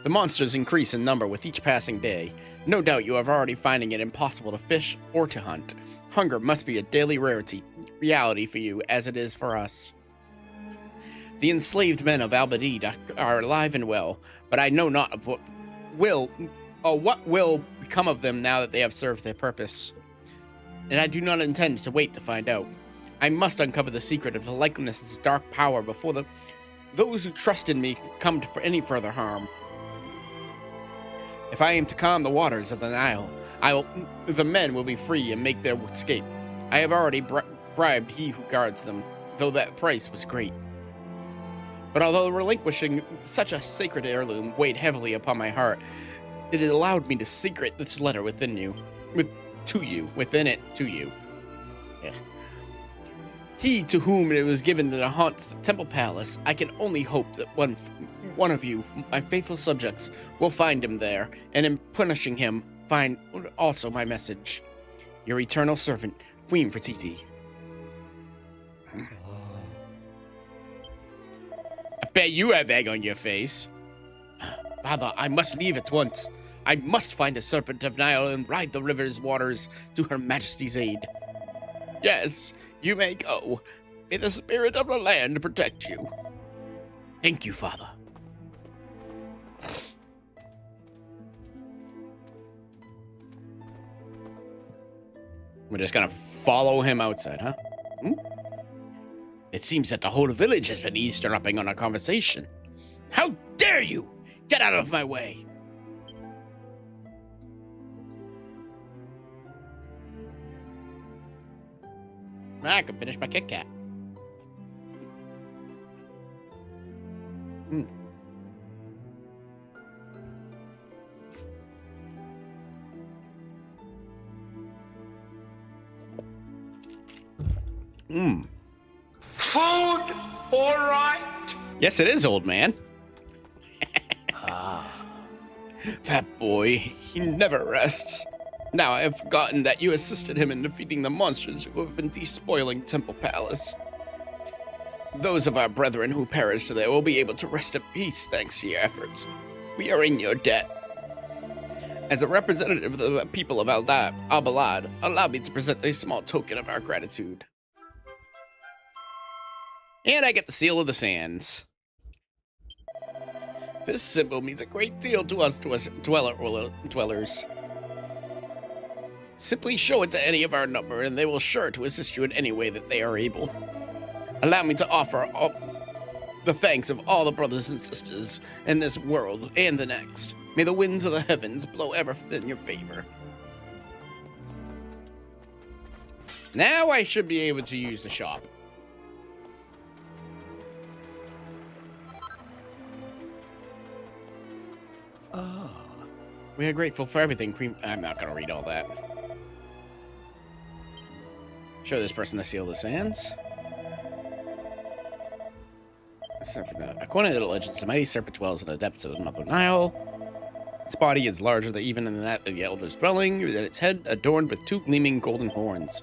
The monsters increase in number with each passing day. No doubt you are already finding it impossible to fish or to hunt. Hunger must be a daily reality for you, as it is for us. The enslaved men of Al-Balad are alive and well, but I know not of what will become of them now that they have served their purpose. And I do not intend to wait to find out. I must uncover the secret of the likeness's dark power before those who trust in me come to any further harm. If I am to calm the waters of the Nile, the men will be free and make their escape. I have already bribed he who guards them, though that price was great. But although relinquishing such a sacred heirloom weighed heavily upon my heart, it has allowed me to secret this letter within it to you. Yeah. He to whom it was given to haunt the temple palace, I can only hope that one of you, my faithful subjects, will find him there, and in punishing him, find also my message. Your eternal servant, Queen Fertiti. I bet you have egg on your face. Father, I must leave at once. I must find the Serpent of Nile and ride the river's waters to Her Majesty's aid. Yes, you may go. May the spirit of the land protect you. Thank you, Father. We're just gonna follow him outside, huh? It seems that the whole village has been eavesdropping on our conversation. How dare you! Get out of my way! I can finish my Kit Kat. Food, all right? Yes, it is, old man. That boy, he never rests. Now I have forgotten that you assisted him in defeating the monsters who have been despoiling Temple Palace. Those of our brethren who perished there will be able to rest at peace thanks to your efforts. We are in your debt. As a representative of the people of Al-Balad, allow me to present a small token of our gratitude. And I get the Seal of the Sands. This symbol means a great deal to us dwellers. Simply show it to any of our number, and they will sure to assist you in any way that they are able. Allow me to offer the thanks of all the brothers and sisters in this world and the next. May the winds of the heavens blow ever in your favor. Now I should be able to use the shop. We are grateful for everything, Cream. I'm not going to read all that. Show this person the seal of the sands. According to the legends, the mighty serpent dwells in the depths of the Mother Nile. Its body is larger than even than that of the elder's dwelling, and its head adorned with 2 gleaming golden horns.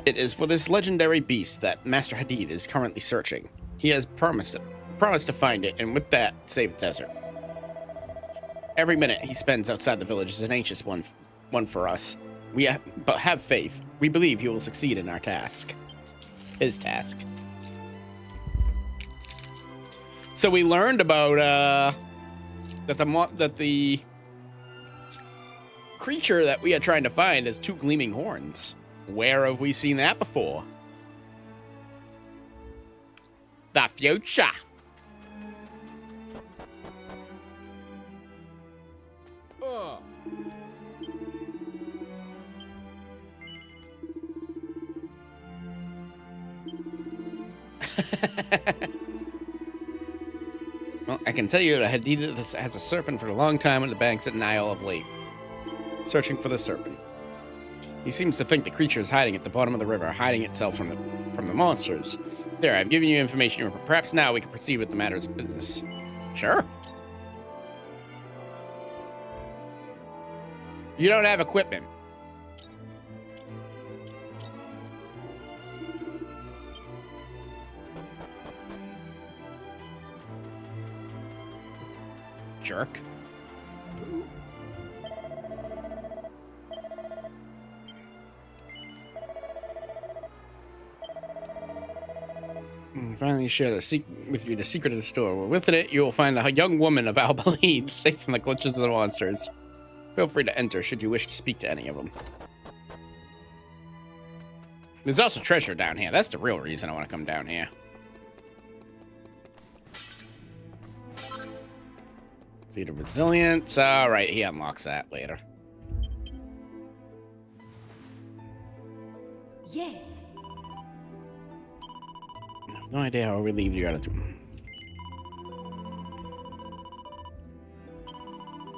It is for this legendary beast that Master Hadid is currently searching. He has promised to find it, and with that, save the desert. Every minute he spends outside the village is an anxious one for us. But have faith. We believe he will succeed in our task. His task. So we learned about that the creature that we are trying to find has 2 gleaming horns. Where have we seen that before? The future. Well, I can tell you that Hadid has a serpent for a long time on the banks of Nile of late, searching for the serpent. He seems to think the creature is hiding at the bottom of the river, hiding itself from the monsters. There, I've given you information. Perhaps now we can proceed with the matters of business. Sure. You don't have equipment. Jerk. Finally share with you the secret of the store. Within it, you will find a young woman of Al-Balad, safe from the clutches of the monsters. Feel free to enter should you wish to speak to any of them. There's also treasure down here. That's the real reason I want to come down here. Seed of Resilience. Alright, he unlocks that later. Yes. No idea how relieved you are to.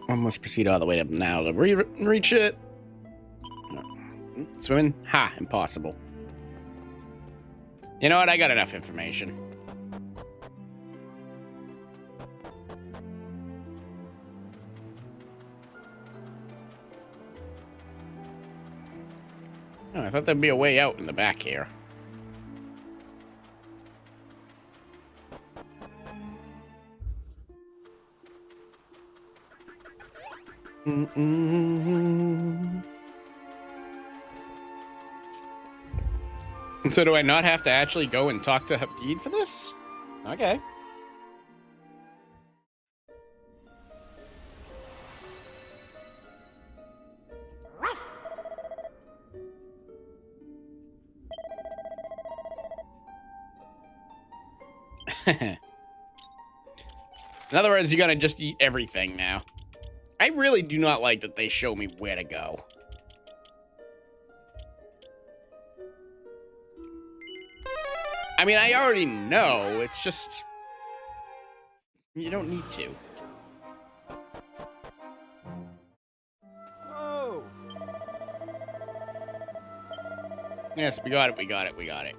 One must proceed all the way up now to reach it. No. Swimming? Ha! Impossible. You know what? I got enough information. Oh, I thought there'd be a way out in the back here. So do I not have to actually go and talk to Hadid for this? Okay. In other words, you're gonna just eat everything now. I really do not like that they show me where to go. I mean, I already know. It's just... you don't need to. Oh! Yes, we got it, we got it, we got it.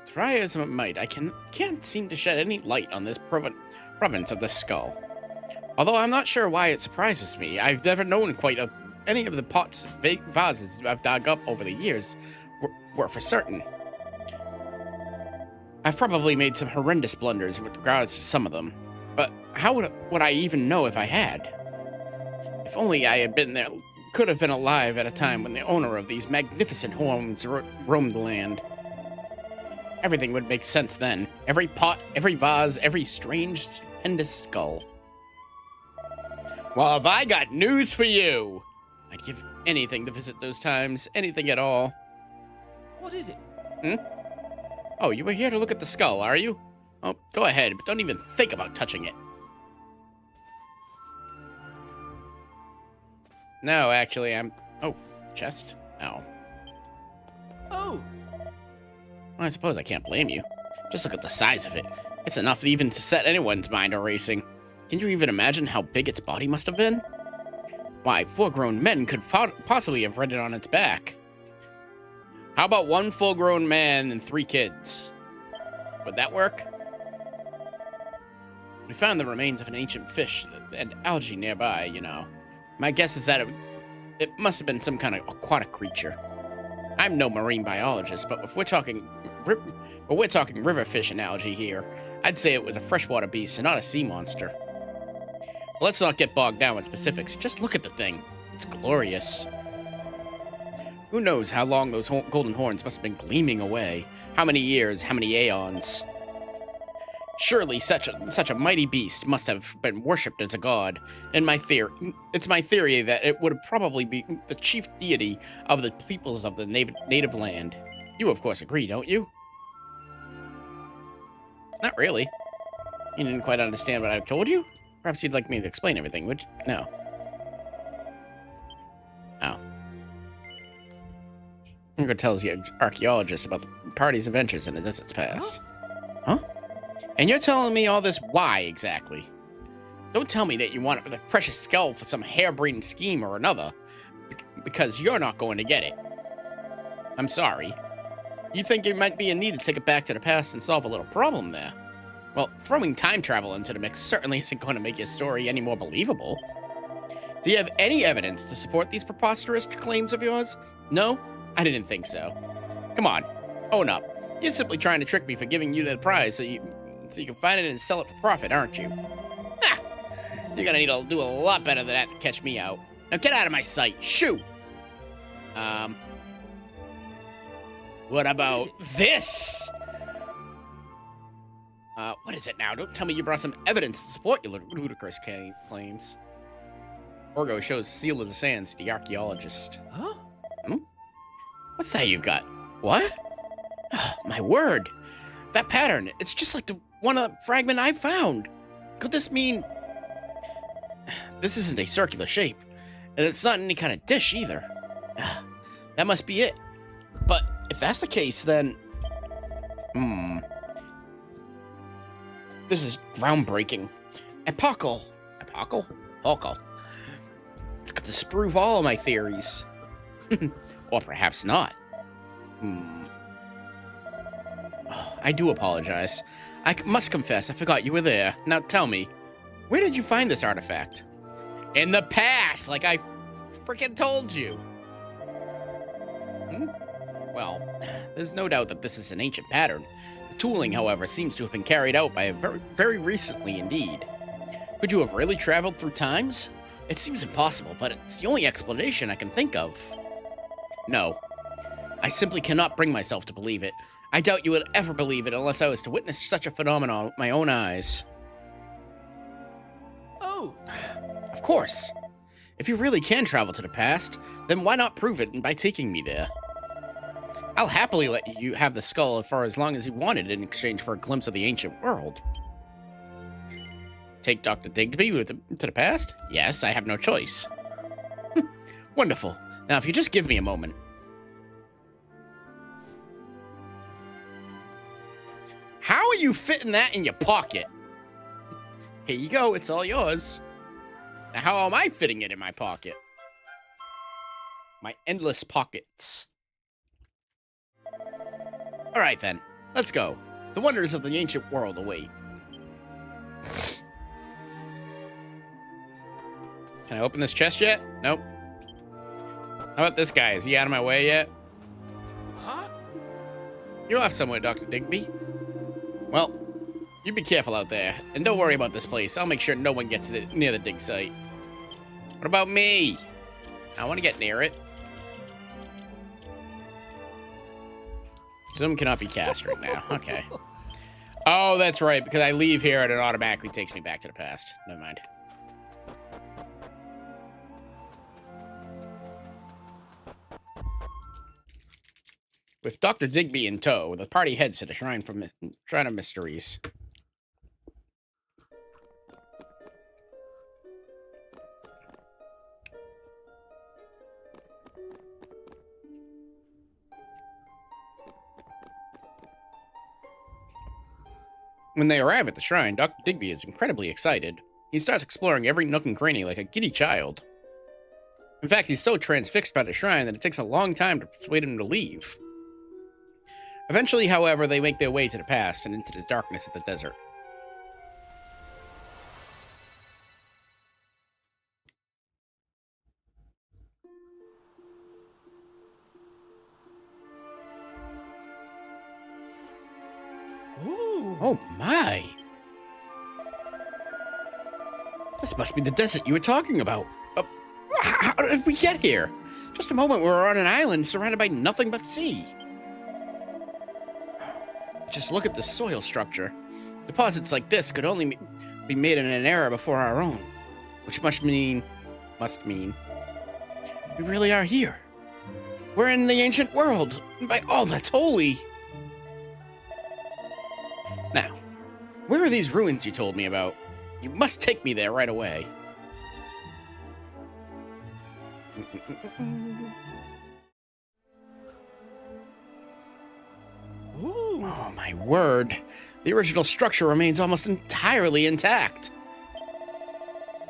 Try as it might, I can't seem to shed any light on this province of the skull. Although I'm not sure why it surprises me. I've never known any of the pots and vases I've dug up over the years were for certain. I've probably made some horrendous blunders with regards to some of them, but how would I even know if I had? If only I had been there, could have been alive at a time when the owner of these magnificent homes roamed the land. Everything would make sense then. Every pot, every vase, every strange, stupendous skull. Well, have I got news for you? I'd give anything to visit those times, anything at all. What is it? Oh, you were here to look at the skull, are you? Oh, go ahead, but don't even think about touching it. No, actually, oh, chest? Oh. Oh! Well, I suppose I can't blame you. Just look at the size of it. It's enough even to set anyone's mind racing. Can you even imagine how big its body must have been? Why, 4 grown men could possibly have ridden on its back. How about 1 full-grown man and 3 kids? Would that work? We found the remains of an ancient fish and algae nearby, you know. My guess is that it must have been some kind of aquatic creature. I'm no marine biologist, but if we're talking river fish and algae here, I'd say it was a freshwater beast and not a sea monster. Let's not get bogged down with specifics. Just look at the thing. It's glorious. Who knows how long those golden horns must have been gleaming away? How many years? How many aeons? Surely such a mighty beast must have been worshipped as a god. It's my theory that it would probably be the chief deity of the peoples of the native land. You, of course, agree, don't you? Not really. You didn't quite understand what I told you? Perhaps you'd like me to explain everything, would you? No. Oh. I'm going to tell the archaeologists about the party's adventures in the desert's past. Huh? And you're telling me all this why, exactly? Don't tell me that you want the precious skull for some harebrained scheme or another, because you're not going to get it. I'm sorry. You think there might be a need to take it back to the past and solve a little problem there? Well, throwing time travel into the mix certainly isn't going to make your story any more believable. Do you have any evidence to support these preposterous claims of yours? No? I didn't think so. Come on, own up. You're simply trying to trick me for giving you the prize so you can find it and sell it for profit, aren't you? Ha! You're gonna need to do a lot better than that to catch me out. Now get out of my sight. Shoo! What about this? What is it now? Don't tell me you brought some evidence to support your ludicrous claims. Orgo shows seal of the sands to the archaeologist. Huh? Hmm? What's that you've got? What? Oh, my word. That pattern, it's just like the one of the fragment I found. Could this mean... This isn't a circular shape, and it's not any kind of dish either. That must be it. But if that's the case, then... This is groundbreaking. Epochal. Epochal? Epochal. It's got to disprove all of my theories. Or perhaps not. Oh, I do apologize. I must confess, I forgot you were there. Now tell me, where did you find this artifact? In the past, like I freaking told you. Well, there's no doubt that this is an ancient pattern. The tooling, however, seems to have been carried out by very, very recently indeed. Could you have really traveled through times? It seems impossible, but it's the only explanation I can think of. No. I simply cannot bring myself to believe it. I doubt you would ever believe it unless I was to witness such a phenomenon with my own eyes. Oh! Of course. If you really can travel to the past, then why not prove it by taking me there? I'll happily let you have the skull for as long as you wanted in exchange for a glimpse of the ancient world. Take Dr. Digby to the past? Yes, I have no choice. Wonderful. Now, if you just give me a moment. How are you fitting that in your pocket? Here you go, it's all yours. Now, how am I fitting it in my pocket? My endless pockets. All right, then. Let's go. The wonders of the ancient world await. Can I open this chest yet? Nope. How about this guy? Is he out of my way yet? Huh? You're off somewhere, Dr. Digby. Well, you be careful out there. And don't worry about this place. I'll make sure no one gets near the dig site. What about me? I want to get near it. Zoom cannot be cast right now. Okay. Oh, that's right. Because I leave here and it automatically takes me back to the past. Never mind. With Dr. Digby in tow, the party heads to the Shrine of Mysteries. When they arrive at the shrine, Dr. Digby is incredibly excited. He starts exploring every nook and cranny like a giddy child. In fact, he's so transfixed by the shrine that it takes a long time to persuade him to leave. Eventually, however, they make their way to the past and into the darkness of the desert. Ooh. Oh my! This must be the desert you were talking about. How did we get here? Just a moment we were on an island surrounded by nothing but sea. Just look at the soil structure. Deposits like this could only be made in an era before our own, which must mean we really are here. We're in the ancient world, and by all that's holy. Now, where are these ruins you told me about? You must take me there right away. Ooh. Oh, my word. The original structure remains almost entirely intact.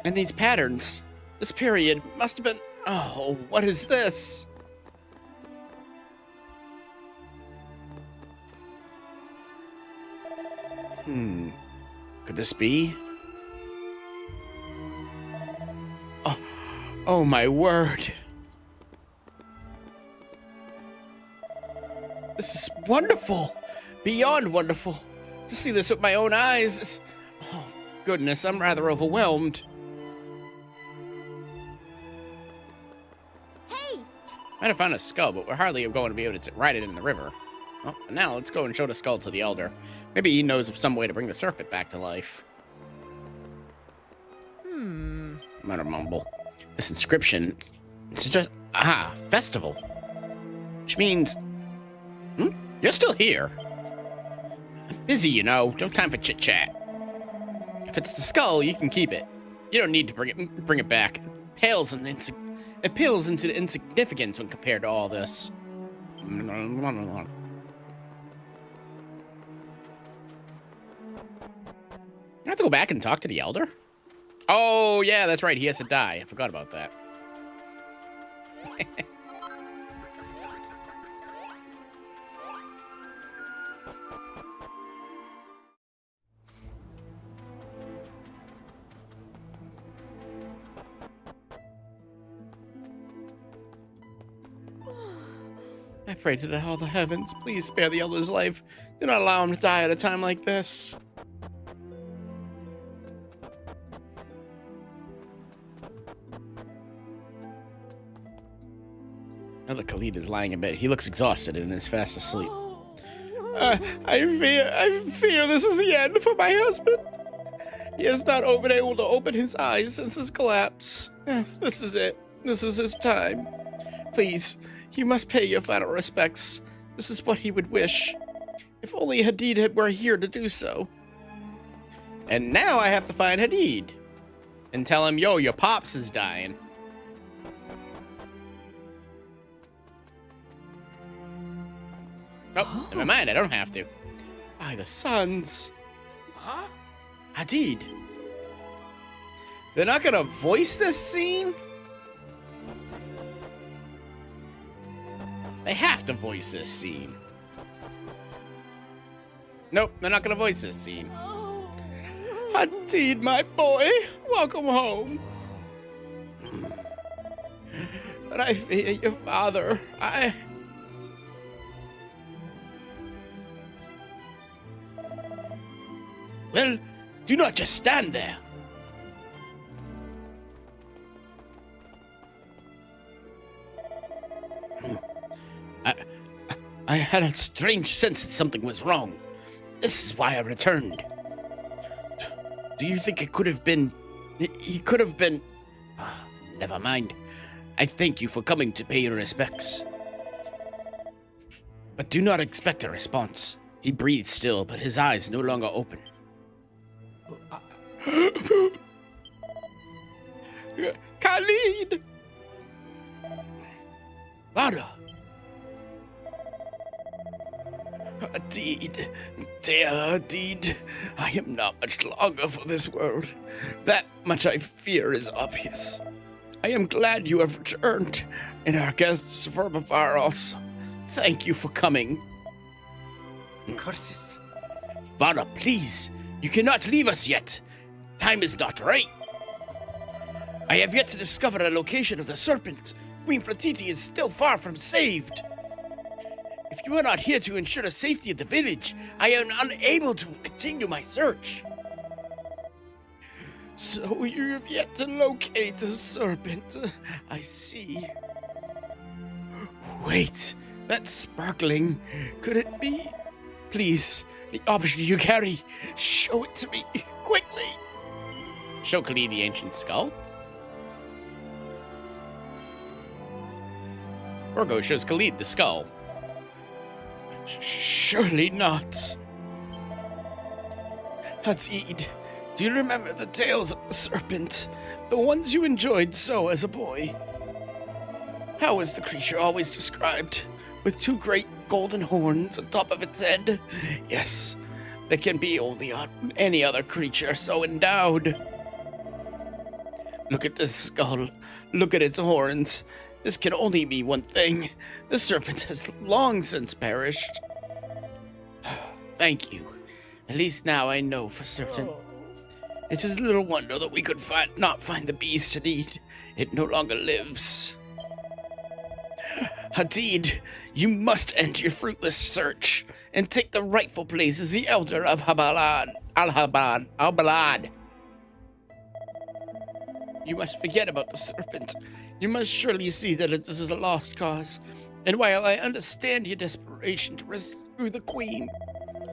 And these patterns, this period, must have been... Oh, what is this? Could this be? Oh, my word. This is wonderful. Beyond wonderful. To see this with my own eyes is... Oh, goodness, I'm rather overwhelmed. Hey! Might have found a skull, but we're hardly going to be able to ride it in the river. Well, now let's go and show the skull to the Elder. Maybe he knows of some way to bring the serpent back to life. I'm gonna mumble. This inscription suggests... festival. Which means... You're still here. I'm busy, you know. No time for chit-chat. If it's the skull, you can keep it. You don't need to bring it back. It pales into the insignificance when compared to all this. I have to go back and talk to the Elder? Oh, yeah, that's right. He has to die. I forgot about that. I pray to all the heavens, please spare the Elder's life. Do not allow him to die at a time like this. Elder Khalid is lying in bed. He looks exhausted and is fast asleep. I fear this is the end for my husband. He has not been able to open his eyes since his collapse. This is it. This is his time. Please, you must pay your final respects. This is what he would wish. If only Hadid were here to do so. And now I have to find Hadid. And tell him, yo, your pops is dying. Oh, never mind, I don't have to. By the suns. Huh? Hadid. They're not gonna voice this scene? They have to voice this scene. Nope, they're not gonna voice this scene. Hadid, my boy, welcome home. But I fear your father. Well, do not just stand there. I had a strange sense that something was wrong. This is why I returned. Do you think it could have been... He could have been... Never mind. I thank you for coming to pay your respects. But do not expect a response. He breathes still, but his eyes no longer open. Khalid! Vada! Indeed, dear deed, I am not much longer for this world. That much I fear is obvious. I am glad you have returned, and our guests from afar also. Thank you for coming. Curses. Father, please, you cannot leave us yet. Time is not right. I have yet to discover the location of the serpent. Queen Fratiti is still far from saved. If you are not here to ensure the safety of the village, I am unable to continue my search. So you have yet to locate the serpent. I see. Wait, that's sparkling. Could it be? Please, the object you carry, show it to me, quickly. Show Khalid the ancient skull. Orgo shows Khalid the skull. Surely not. Hatid, do you remember the tales of the serpent? The ones you enjoyed so as a boy? How is the creature always described? With two great golden horns on top of its head? Yes, there can be only any other creature so endowed. Look at this skull. Look at its horns. This can only be one thing. The serpent has long since perished. Thank you. At least now I know for certain. It is little wonder that we could not find the beast indeed. It no longer lives. Hadid, you must end your fruitless search and take the rightful place as the elder of Al-Balad. You must forget about the serpent. You must surely see that this is a lost cause. And while I understand your desperation to rescue the queen,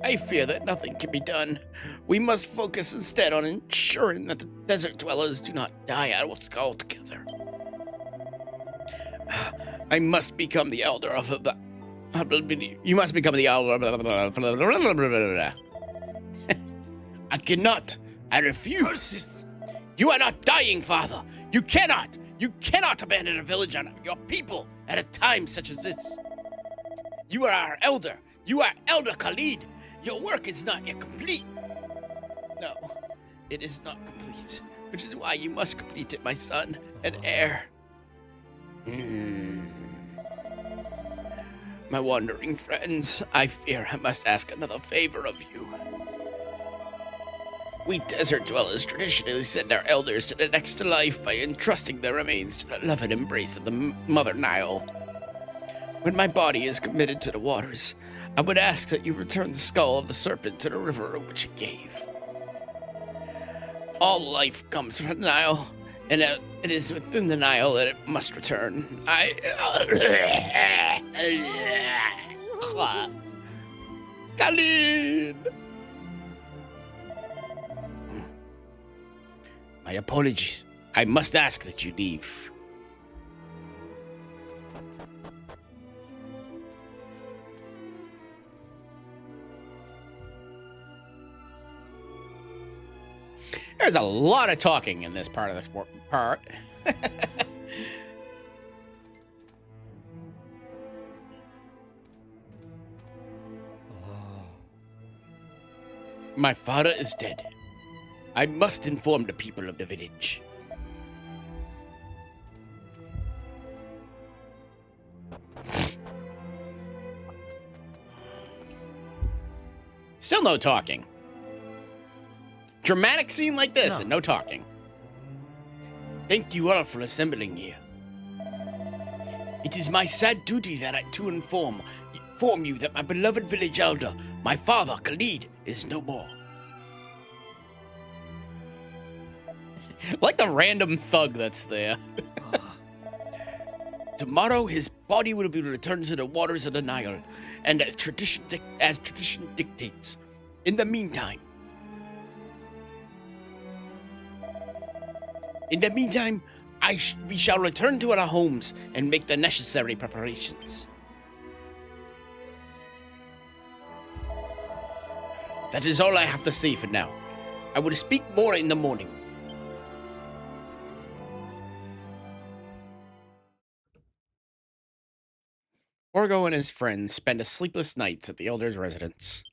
I fear that nothing can be done. We must focus instead on ensuring that the desert dwellers do not die out altogether. I must become the elder of the... You must become the elder of... I cannot. I refuse. You are not dying, father. You cannot abandon a village and your people at a time such as this. You are our elder. You are Elder Khalid. Your work is not yet complete. No, it is not complete, which is why you must complete it, my son and heir. My wandering friends, I fear I must ask another favor of you. We desert dwellers traditionally send our elders to the next to life by entrusting their remains to the loving embrace of the Mother Nihil. When my body is committed to the waters, I would ask that you return the skull of the serpent to the river which it gave. All life comes from the Nile, and it is within the Nile that it must return. Khalid! My apologies. I must ask that you leave. There's a lot of talking in this part of the part. My father is dead. I must inform the people of the village. Still no talking. Dramatic scene like this and no talking. Thank you all for assembling here. It is my sad duty to inform you that my beloved village elder, my father Khalid, is no more. Like the random thug that's there. Tomorrow his body will be returned to the waters of the Nile, and as tradition dictates. In the meantime, we shall return to our homes and make the necessary preparations. That is all I have to say for now. I will speak more in the morning. Orgo and his friends spend a sleepless nights at the Elder's residence.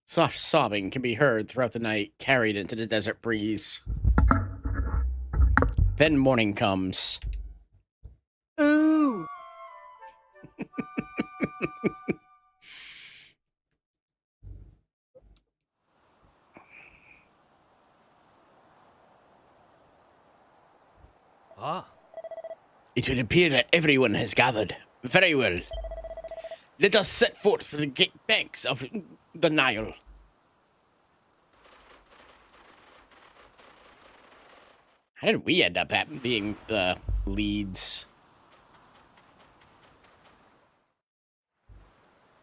Soft sobbing can be heard throughout the night, carried into the desert breeze. Then morning comes. Ooh. Ah, It would appear that everyone has gathered. Very well. Let us set forth for the banks of the Nile. How did we end up being the leads?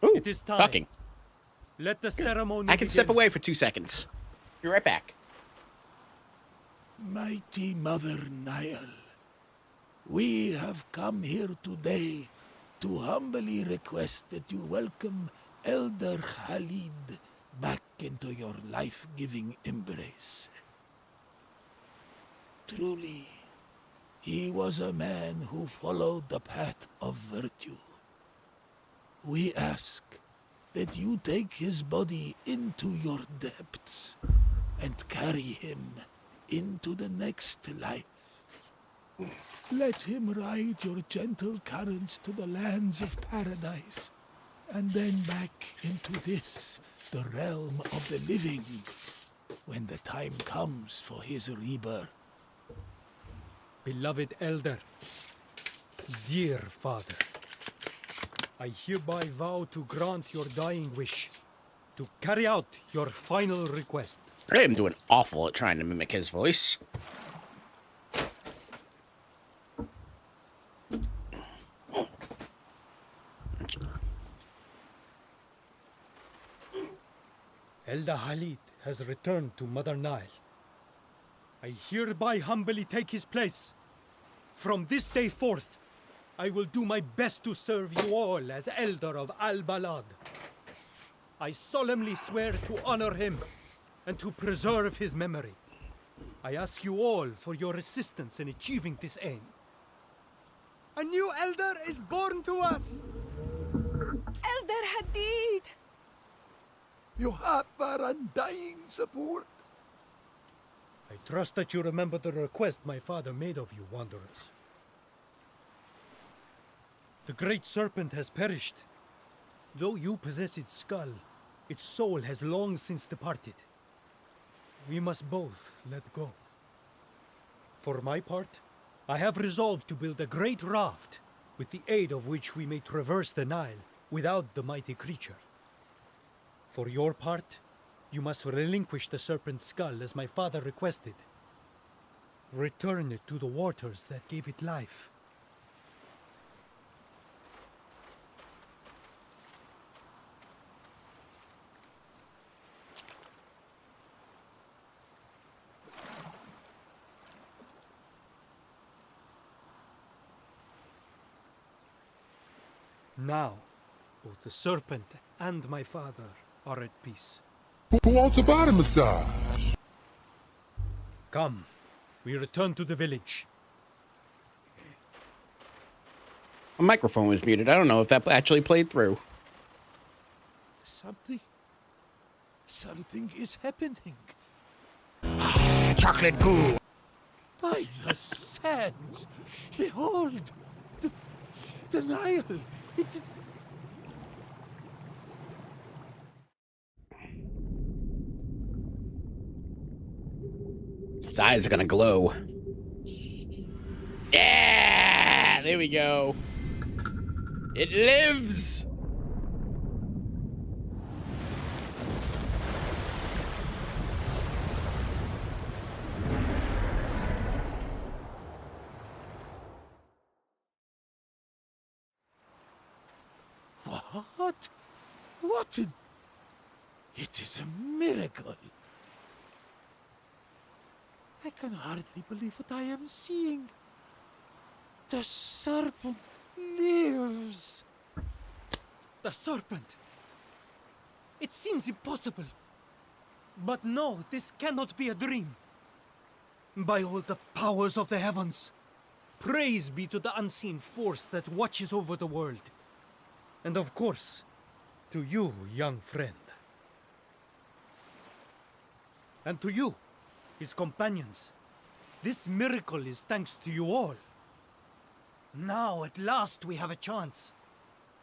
Ooh, it is time. talking. Let the ceremony I can step begin. away for 2 seconds. Be right back. Mighty Mother Nihil, we have come here today to humbly request that you welcome Elder Khalid back into your life-giving embrace. Truly, he was a man who followed the path of virtue. We ask that you take his body into your depths and carry him into the next life. Let him ride your gentle currents to the lands of paradise, and then back into this, the realm of the living, when the time comes for his rebirth. Beloved Elder, dear Father, I hereby vow to grant your dying wish, to carry out your final request. I am doing awful at trying to mimic his voice. Elder Khalid has returned to Mother Nile. I hereby humbly take his place. From this day forth, I will do my best to serve you all as Elder of Al-Balad. I solemnly swear to honor him and to preserve his memory. I ask you all for your assistance in achieving this aim. A new elder is born to us. Elder Hadid! You have our undying support. I trust that you remember the request my father made of you, wanderers. The great serpent has perished. Though you possess its skull, its soul has long since departed. We must both let go. For my part, I have resolved to build a great raft, with the aid of which we may traverse the Nile without the mighty creature. For your part, you must relinquish the serpent's skull as my father requested. Return it to the waters that gave it life. Now, both the serpent and my father are at peace. Who wants a body massage? Come, we return to the village. My microphone was muted. I don't know if that actually played through. Something is happening. Chocolate goo. By the sands! Behold! The Nile! His eyes are gonna glow. Yeah! There we go. It lives! What? What? It is a miracle. I can hardly believe what I am seeing. The serpent lives. The serpent! It seems impossible. But no, this cannot be a dream. By all the powers of the heavens, Praise be to the unseen force that watches over the world. And of course, to you, young friend. And to you, his companions. This miracle is thanks to you all. Now, at last, we have a chance.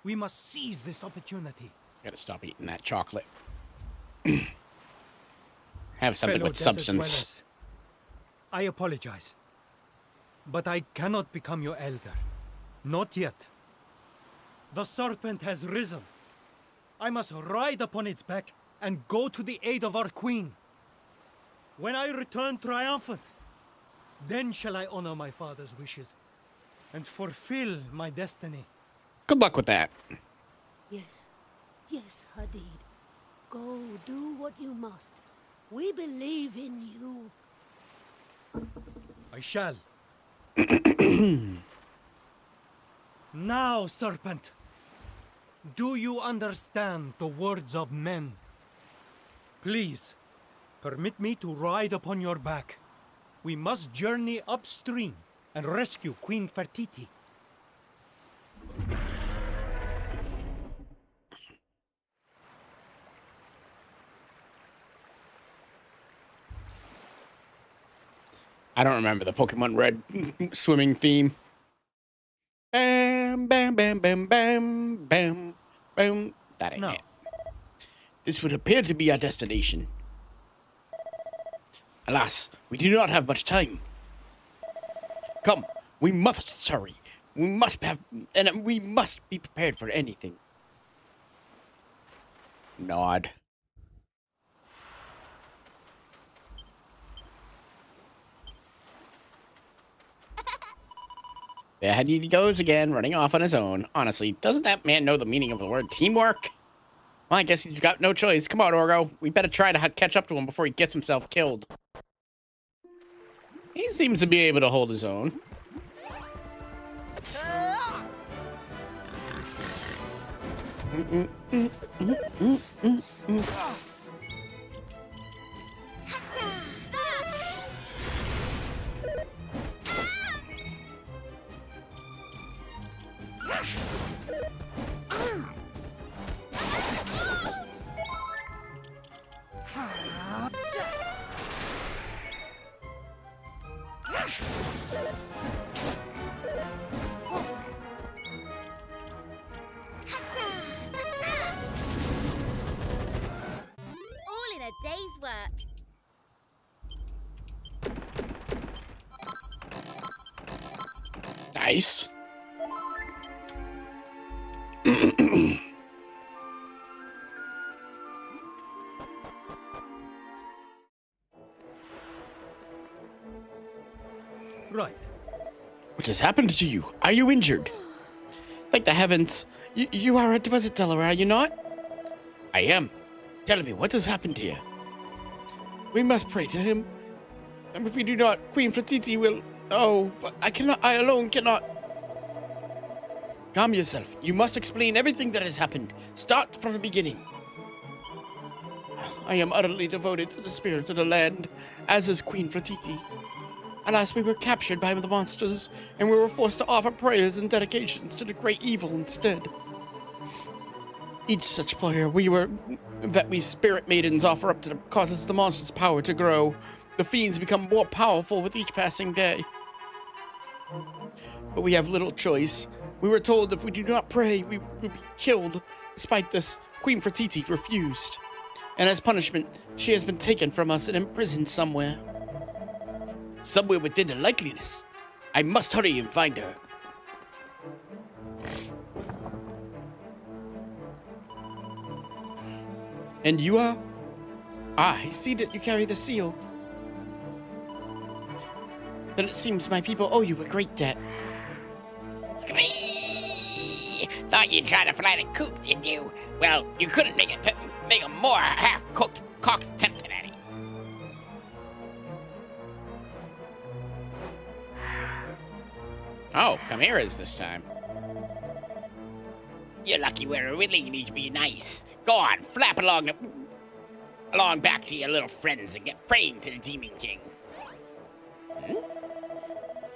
We must seize this opportunity. Gotta stop eating that chocolate. Have something Fellow with desert substance. dwellers, I apologize, but I cannot become your elder. Not yet. The serpent has risen. I must ride upon its back and go to the aid of our queen. When I return triumphant, then shall I honor my father's wishes and fulfill my destiny. Good luck with that. Yes. Yes, Hadid. Go do what you must. We believe in you. I shall. Now, serpent, do you understand the words of men? Please, permit me to ride upon your back. We must journey upstream and rescue Queen Fertiti. I don't remember the Pokemon Red swimming theme. Bam, bam, bam, bam, bam, bam, bam. That ain't it. This would appear to be our destination. Alas, we do not have much time. Come, we must hurry. We must be prepared for anything. Nod. There he goes again, running off on his own. Honestly, doesn't that man know the meaning of the word teamwork? Well, I guess he's got no choice. Come on, Orgo. We better try to catch up to him before he gets himself killed. He seems to be able to hold his own. All in a day's work. Nice. Right. What has happened to you? Are you injured? Thank the heavens. You are a desert dweller, are you not? I am. Tell me, what has happened here? We must pray to him. And if we do not, Queen Fertiti will... Oh, but I cannot. I alone cannot. Calm yourself. You must explain everything that has happened. Start from the beginning. I am utterly devoted to the spirit of the land, as is Queen Fertiti. Alas, we were captured by the monsters, and we were forced to offer prayers and dedications to the great evil instead. Each such prayer that we spirit maidens offer up to causes the monster's power to grow. The fiends become more powerful with each passing day. But we have little choice. We were told if we do not pray, we will be killed. Despite this, Queen Fertiti refused. And as punishment, she has been taken from us and imprisoned somewhere. Somewhere within the likeliness. I must hurry and find her. And you are? Ah, I see that you carry the seal. Then it seems my people owe you a great debt. Thought you'd try to fly the coop, did you? Well, you couldn't make a more half-cooked, cocked attempt at it. Oh, Chimera's this time. You're lucky we're really need to be nice. Go on, flap along back to your little friends and get praying to the Demon King.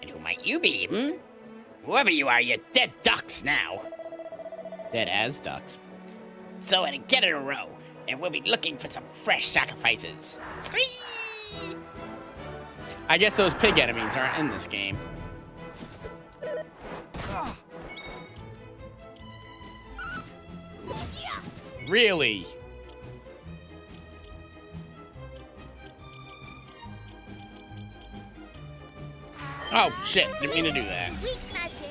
And who might Might you be, Whoever you are, you're dead ducks now. Dead as ducks. So get in a row, and we'll be looking for some fresh sacrifices. Scream! I guess those pig enemies aren't in this game. Really? Oh, shit. Didn't mean to do that. Weak magic.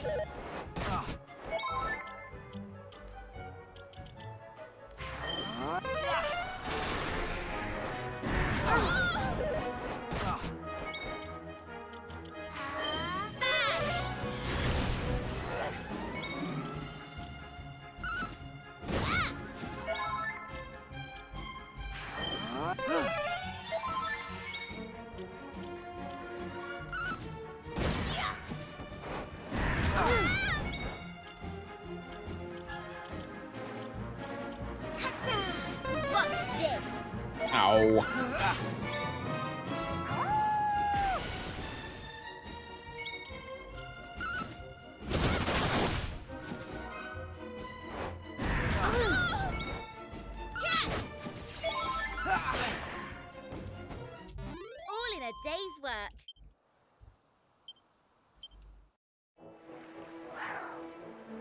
Watch this. Ow. All in a day's work.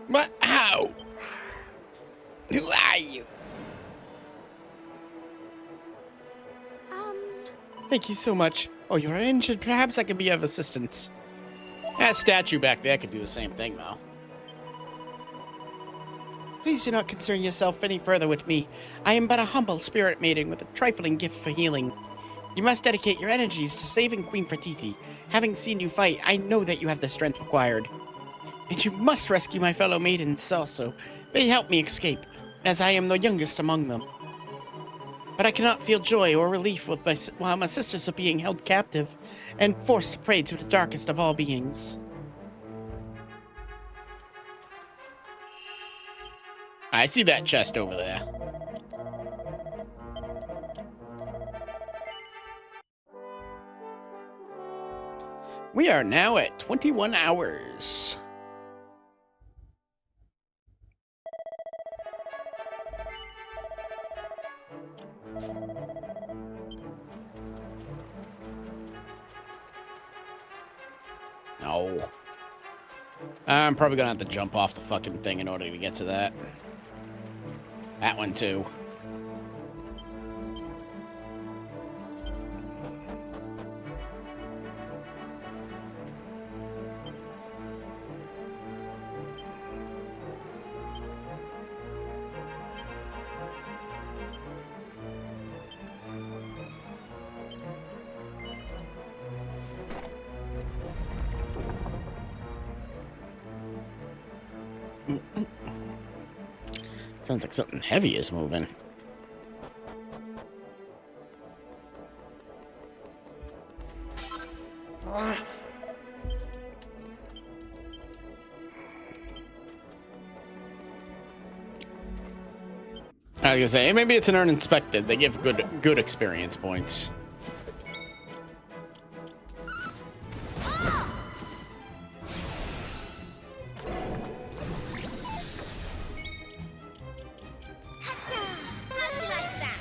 What? How? Who are you? Thank you so much. Oh, you're injured. Perhaps I could be of assistance. That statue back there could do the same thing, though. Please do not concern yourself any further with me. I am but a humble spirit maiden with a trifling gift for healing. You must dedicate your energies to saving Queen Fertiti. Having seen you fight, I know that you have the strength required. And you must rescue my fellow maidens also. They help me escape, as I am the youngest among them. But I cannot feel joy or relief while my sisters are being held captive and forced to pray to the darkest of all beings. I see that chest over there. We are now at 21 hours. No. I'm probably gonna have to jump off the fucking thing in order to get to that. That one too. Sounds like something heavy is moving. I was gonna say, maybe it's an uninspected. They give good experience points. How'd you like that?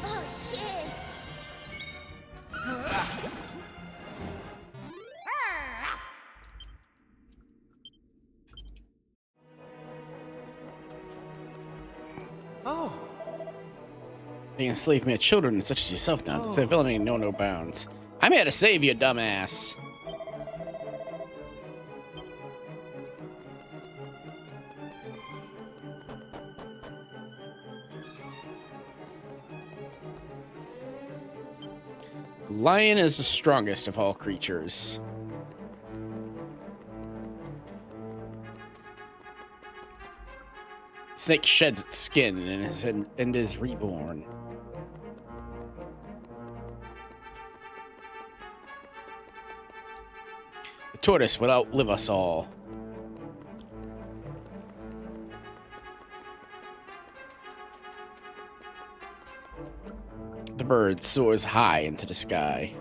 Oh, cheers. Oh, They enslave mere children such as yourself now. Their villainy know no bounds. I'm here to save you, dumbass. Lion is the strongest of all creatures. snake sheds its skin and is reborn. The tortoise will outlive us all. The bird soars high into the sky.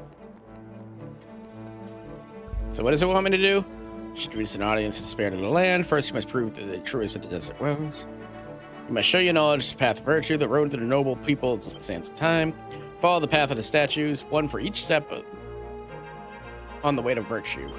So what does it want me to do? Introduce an audience to the spirit of the land. First, you must prove that the truest of the desert wells. You must show your knowledge the path of virtue, the road to the noble people of the sands of time. Follow the path of the statues, one for each step on the way to virtue.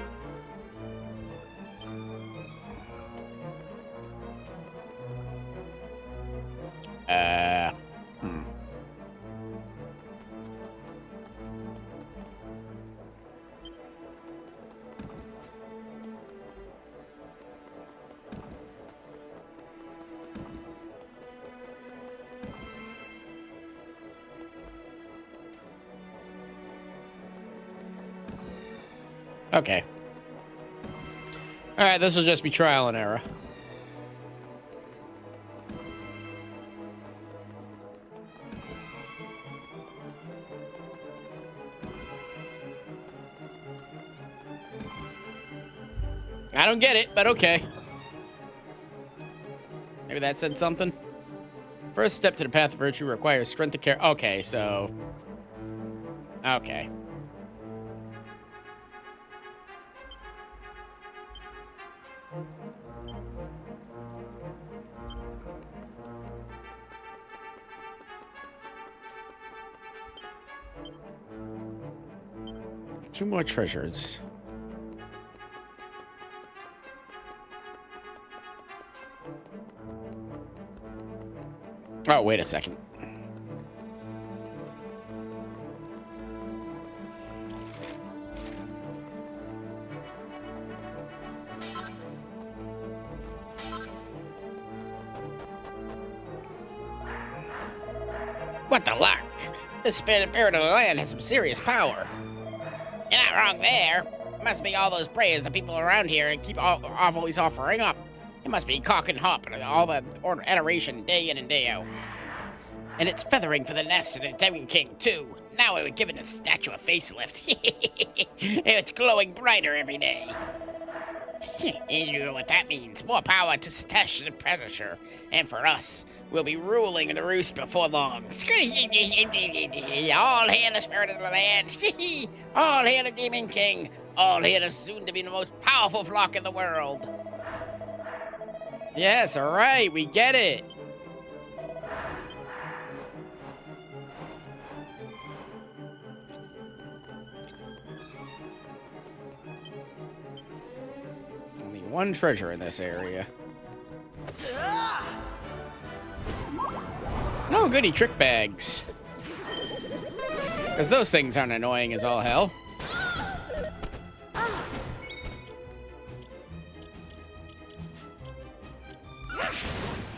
Okay. Alright, this will just be trial and error. I don't get it, but okay. Maybe that said something. First step to the path of virtue requires strength of care. Okay, so... Okay. Two more treasures. Oh, wait a second. What the luck? This spirit of the land has some serious power. You're not wrong there. It must be all those prayers the people around here keep always offering up. It must be cock and hop and all the adoration day in and day out. And it's feathering for the nest of the Dragon King, too. Now it would give it a statue a facelift. It's glowing brighter every day. You know what that means. More power to Setesh the Punisher. And for us, we'll be ruling the roost before long. All hail the spirit of the land. All hail the Demon King. All hail the soon to be the most powerful flock in the world. Yes, all right, we get it. Only one treasure in this area. No goody trick bags. Because those things aren't annoying as all hell.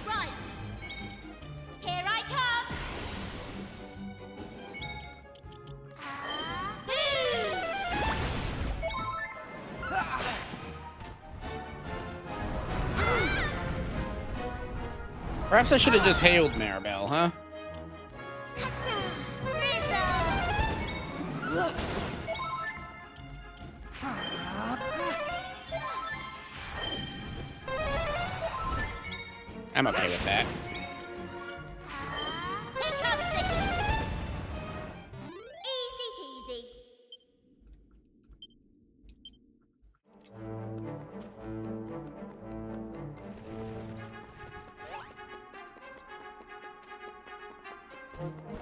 Right. Here I come. Perhaps I should have just hailed Maribel, huh? I'm okay with that. Here comes Nihil. Easy peasy.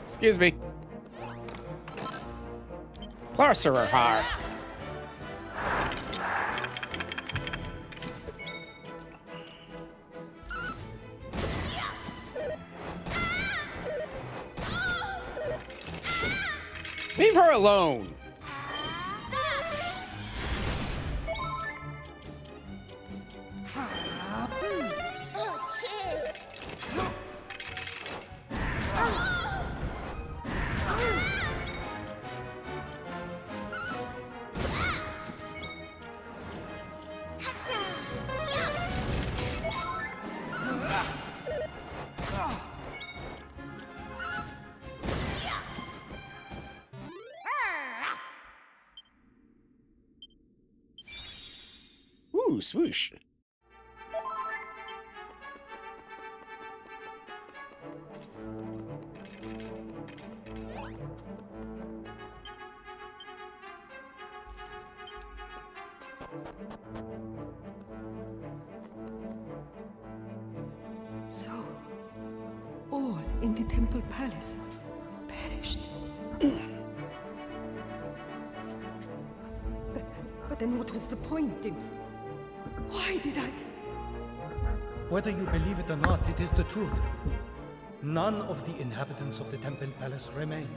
Excuse me. Closer heart. Leave her alone. Oh, cheers. swoosh. So, all in the Temple Palace perished. But then what was the point in... Why did I... Whether you believe it or not, it is the truth. None of the inhabitants of the Temple Palace remain.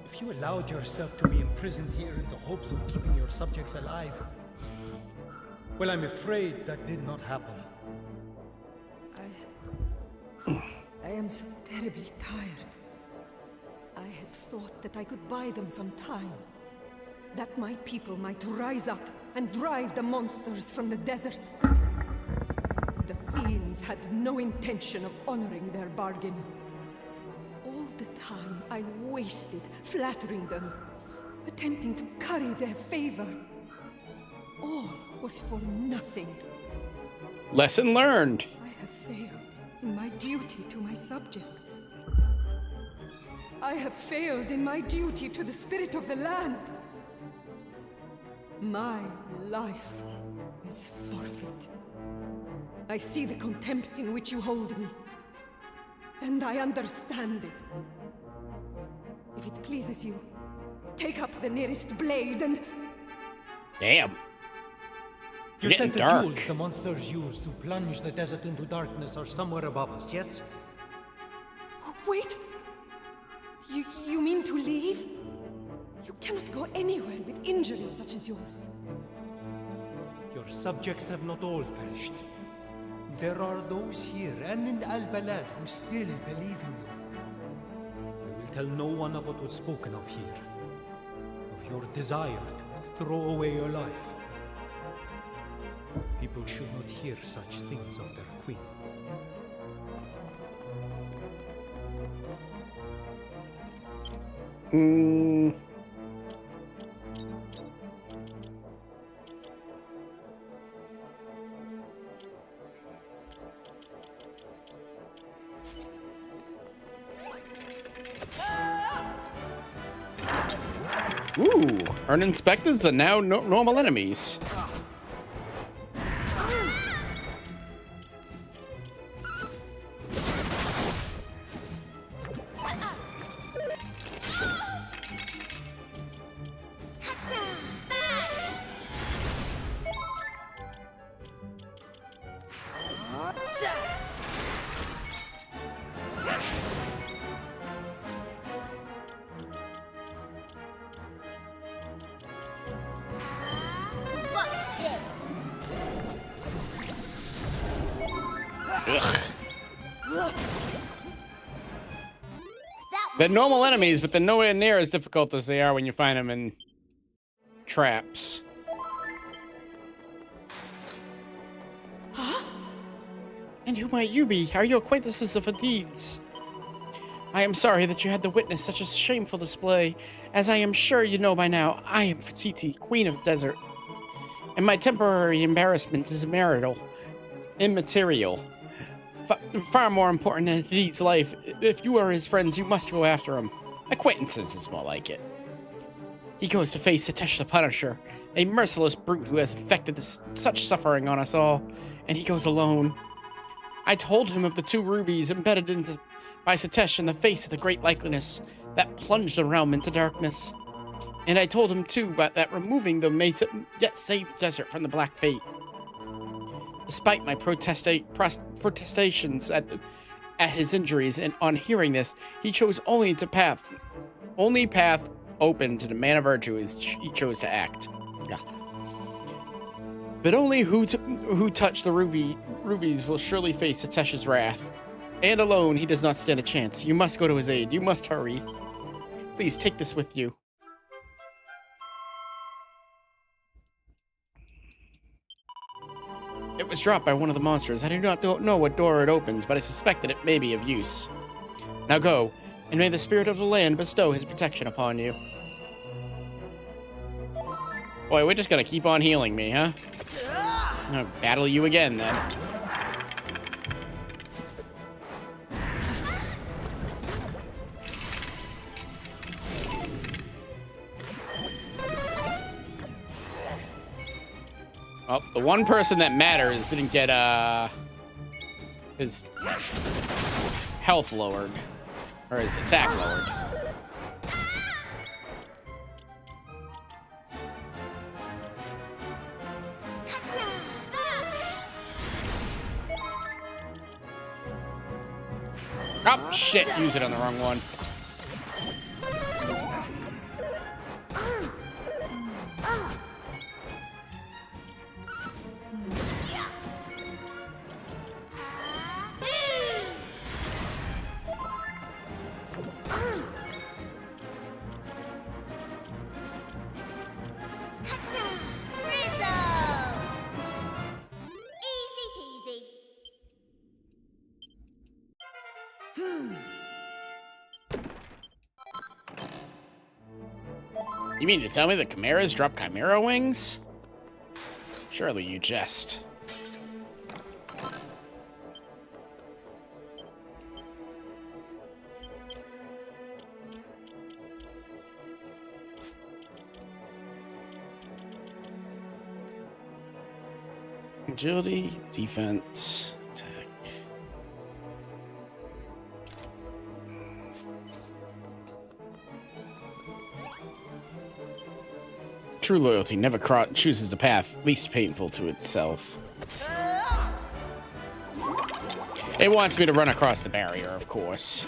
If you allowed yourself to be imprisoned here in the hopes of keeping your subjects alive, well, I'm afraid that did not happen. I am so terribly tired. I had thought that I could buy them some time. That my people might rise up and drive the monsters from the desert. The fiends had no intention of honoring their bargain. All the time I wasted flattering them, attempting to curry their favor. All was for nothing. Lesson learned. I have failed in my duty to my subjects. I have failed in my duty to the spirit of the land. My life is forfeit. I see the contempt in which you hold me, and I understand it. If it pleases you, take up the nearest blade and... Damn. You Getting said the dark. jewels the monsters used to plunge the desert into darkness are somewhere above us, yes? Wait! You mean to leave? You cannot go anywhere with injuries such as yours. Your subjects have not all perished. There are those here and in Al-Balad who still believe in you. I will tell no one of what was spoken of here. Of your desire to throw away your life. People should not hear such things of their queen. Ooh, uninspecteds are now normal enemies. They're normal enemies, but they're nowhere near as difficult as they are when you find them in traps. Huh? And who might you be? Are you acquaintances of her deeds? I am sorry that you had to witness such a shameful display. As I am sure you know by now, I am Fatiti, Queen of the Desert. And my temporary embarrassment is immaterial. Far more important than Fatiti's life. If you are his friends, you must go after him. Acquaintances is more like it. He goes to face Setesh the Punisher, a merciless brute who has inflicted such suffering on us all, and he goes alone. I told him of the 2 rubies embedded by Setesh in the face of the great likeliness that plunged the realm into darkness. And I told him too that removing them may yet save the desert from the black fate. Despite my protestations at his injuries, and on hearing this, he chose only path open to the man of virtue he chose to act. Yeah. But only who touched the rubies will surely face Setesh's wrath. And alone, he does not stand a chance. You must go to his aid. You must hurry. Please take this with you. It was dropped by one of the monsters. I do not know what door it opens, but I suspect that it may be of use. Now go, and may the spirit of the land bestow his protection upon you. Boy, we're just gonna keep on healing me, huh? I'll battle you again, then. Oh, the one person that matters didn't get, his health lowered. Or his attack lowered. Oh, shit. Use it on the wrong one. You mean to tell me the chimeras drop chimera wings? Surely you jest. Agility, defense, attack. True loyalty never chooses the path least painful to itself. It wants me to run across the barrier, of course.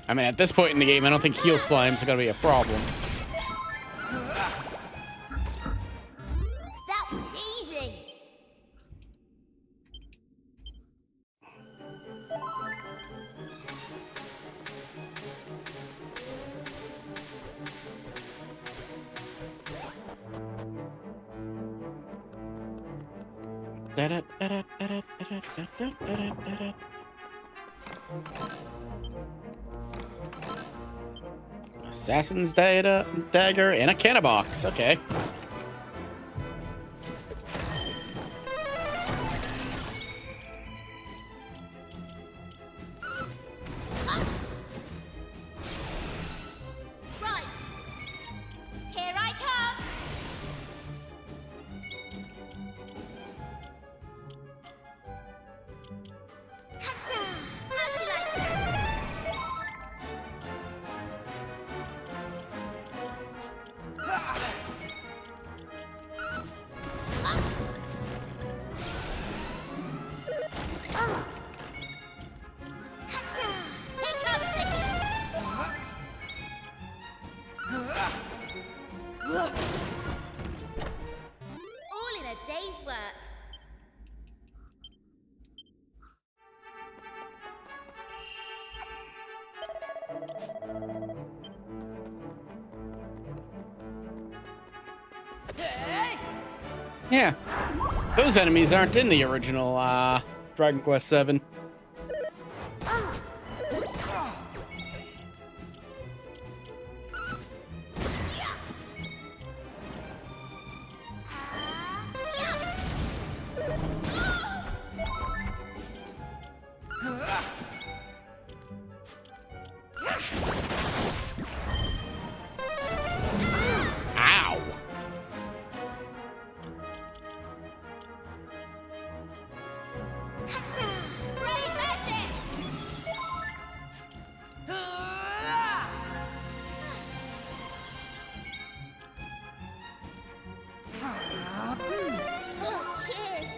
I mean, at this point in the game, I don't think heal slimes are gonna be a problem. That was easy. Assassin's dagger and a canna box. Okay. Right. Here I come. How'd you like that? All in a day's work. Yeah. Those enemies aren't in the original Dragon Quest VII. Ow. Great magic! Oh, cheers!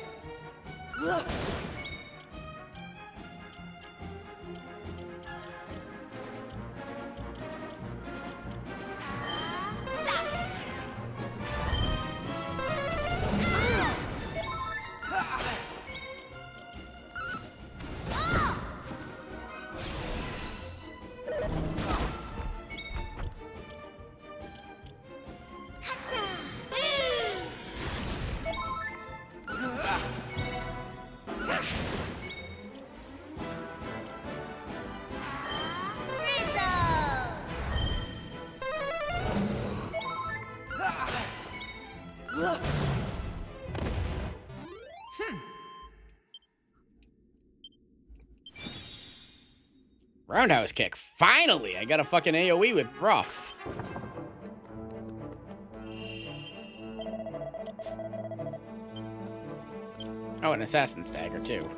Roundhouse kick. Finally, I got a fucking AoE with Ruff. Oh, an assassin's dagger too.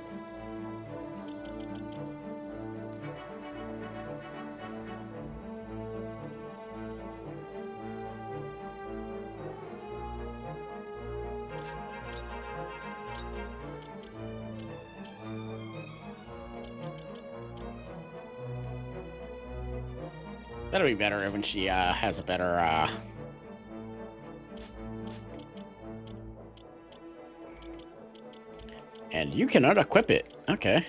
That'll be better when she has a better and you cannot equip it. Okay.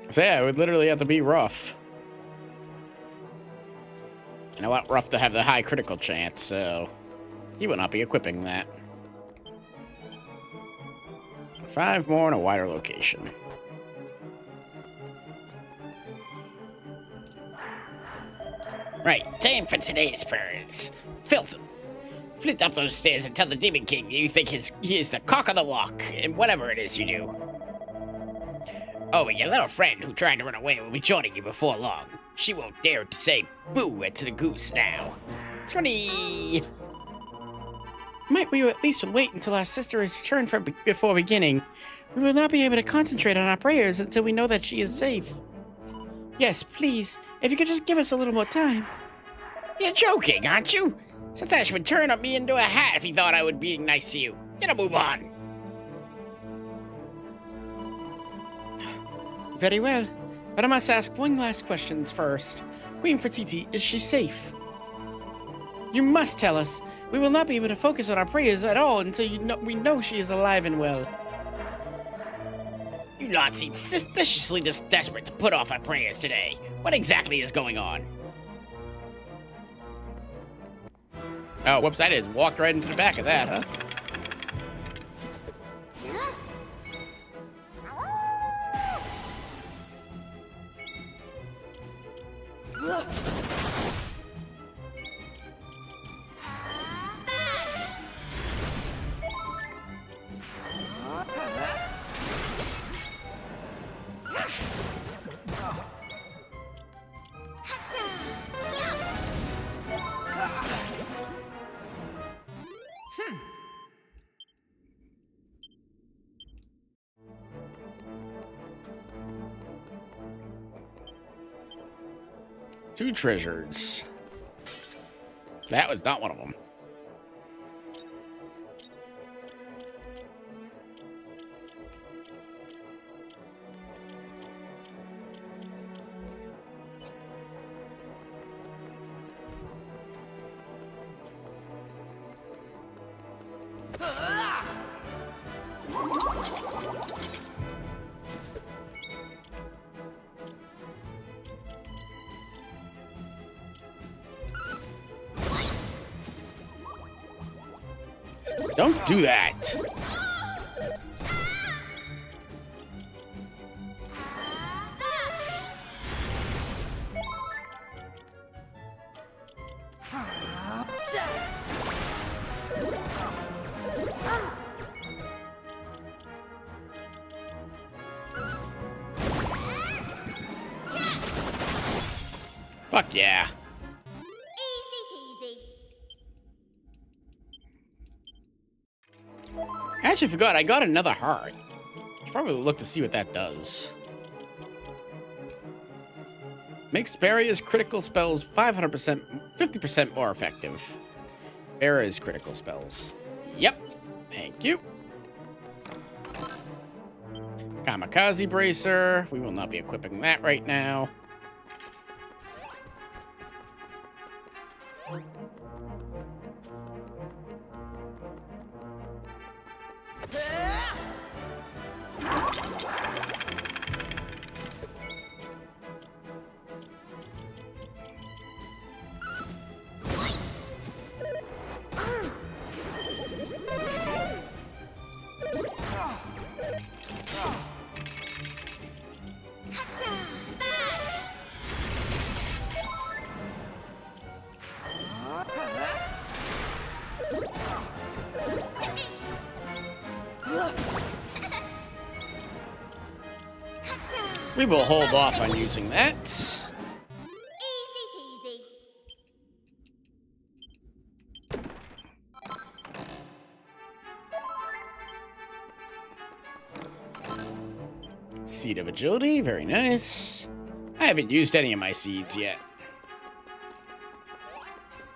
So yeah, it would literally have to be Ruff. And I want Ruff to have the high critical chance, so he will not be equipping that. 5 more in a wider location. Right, time for today's prayers. Flit up those stairs and tell the Demon King you think he is the cock of the walk, and whatever it is you do. Oh, and your little friend who tried to run away will be joining you before long. She won't dare to say boo to the goose now. Tony! Might we at least wait until our sister is returned before beginning? We will not be able to concentrate on our prayers until we know that she is safe. Yes, please. If you could just give us a little more time. You're joking, aren't you? Setesh would turn me into a hat if he thought I would be nice to you. Gonna move on. Very well. But I must ask one last question first. Queen Fertiti, is she safe? You must tell us. We will not be able to focus on our prayers at all until we know she is alive and well. You lot seem suspiciously just desperate to put off our prayers today. What exactly is going on? Oh, whoops, I just walked right into the back of that, huh? Two treasures. That was not one of them. Don't do that. Fuck yeah. I actually forgot, I got another heart. Should probably look to see what that does. Makes Barria's critical spells 500%, 50% more effective. Barria's critical spells. Yep. Thank you. Kamikaze Bracer. We will not be equipping that right now. We will hold off on using that. Easy peasy. Seed of agility, very nice. I haven't used any of my seeds yet.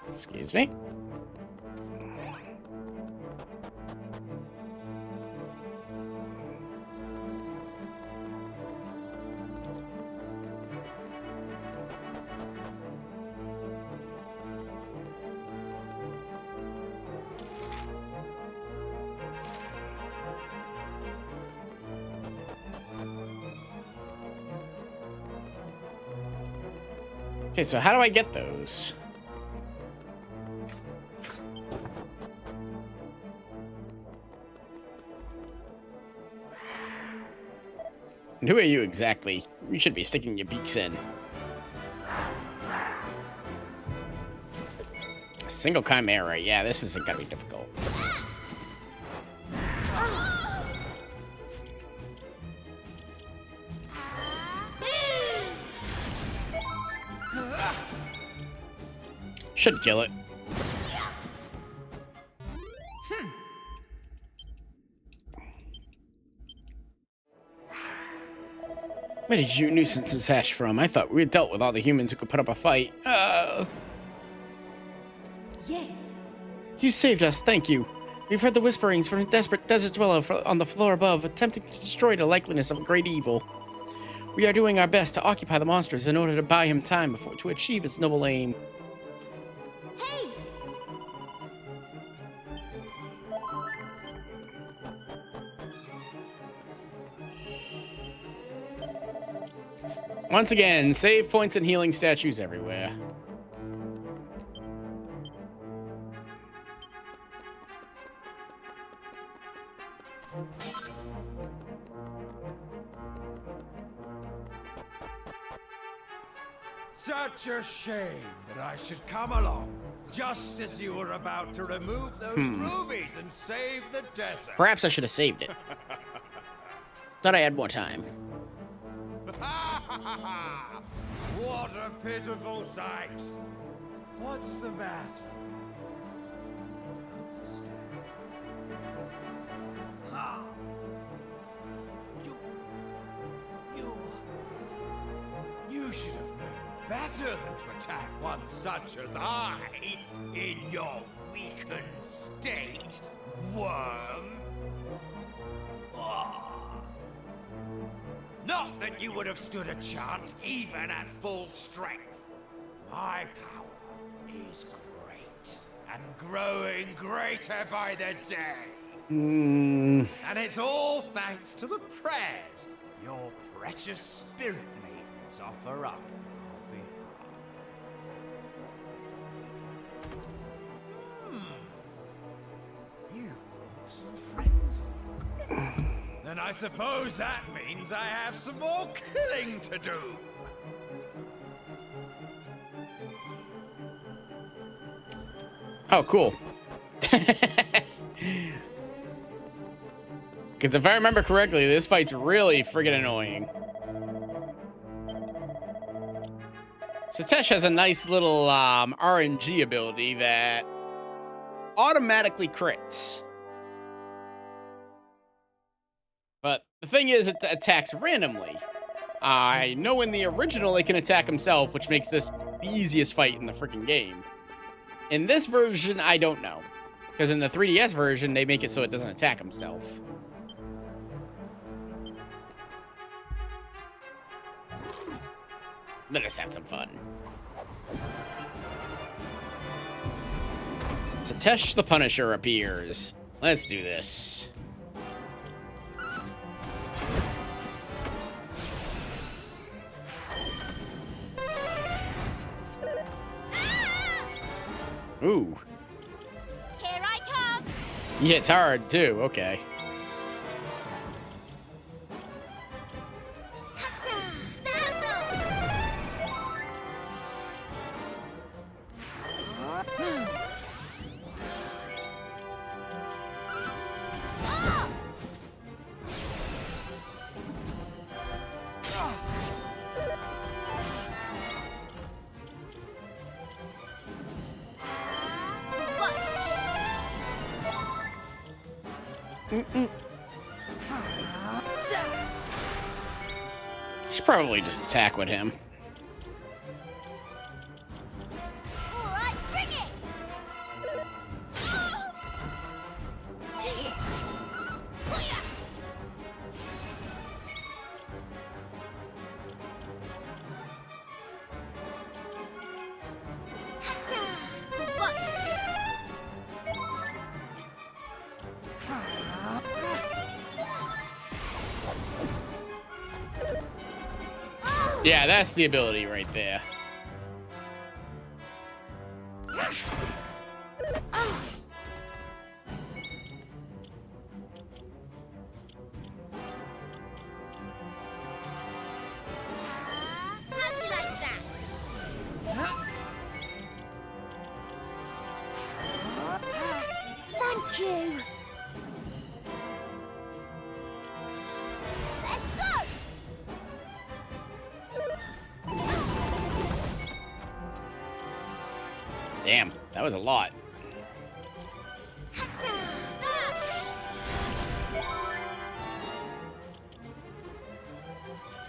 Excuse me. Okay, so how do I get those? And who are you exactly? You should be sticking your beaks in. A single chimera. Yeah, this isn't gonna be difficult. Should kill it. Where did you nuisances hatch from? I thought we had dealt with all the humans who could put up a fight. Yes. You saved us, thank you. We've heard the whisperings from a desperate desert dweller on the floor above, attempting to destroy the likeliness of a great evil. We are doing our best to occupy the monsters in order to buy him time to achieve its noble aim. Hey! Once again, save points and healing statues everywhere. Such a shame that I should come along just as you were about to remove those rubies and save the desert. Perhaps I should have saved it. Thought I had more time. What a pitiful sight. What's the matter? You should have known better than to attack one such as I in your weakened state, worm. Not that you would have stood a chance even at full strength. My power is great and growing greater by the day. And it's all thanks to the prayers your precious spirit maidens offer up on our behalf. You've brought some friends along. Then I suppose that means I have some more killing to do. Oh, cool. Because if I remember correctly, this fight's really friggin' annoying. Setesh has a nice little RNG ability that automatically crits. But the thing is, it attacks randomly. I know in the original it can attack himself, which makes this the easiest fight in the freaking game. In this version, I don't know. Because in the 3DS version, they make it so it doesn't attack himself. Let us have some fun. Setesh the Punisher appears. Let's do this. Ooh. Here I come! Yeah, it's hard too. Okay. Should probably just attack with him. Alright, bring it! Yeah, that's the ability right there. How'd you like that? Thank you. Let's go. Damn, that was a lot.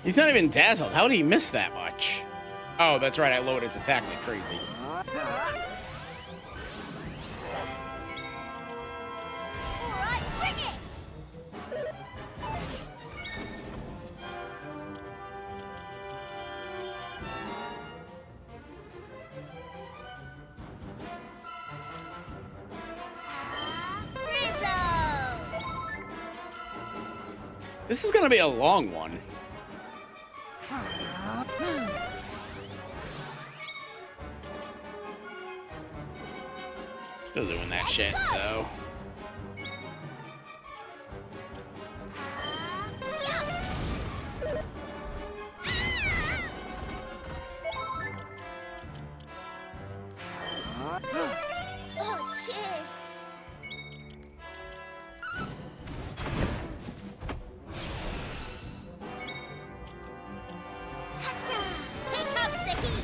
He's not even dazzled. How did he miss that much? Oh, that's right. I lowered its attack like crazy. Alright, bring it! This is gonna be a long one. Still doing that shit, so. Oh, cheers! Here comes the heat!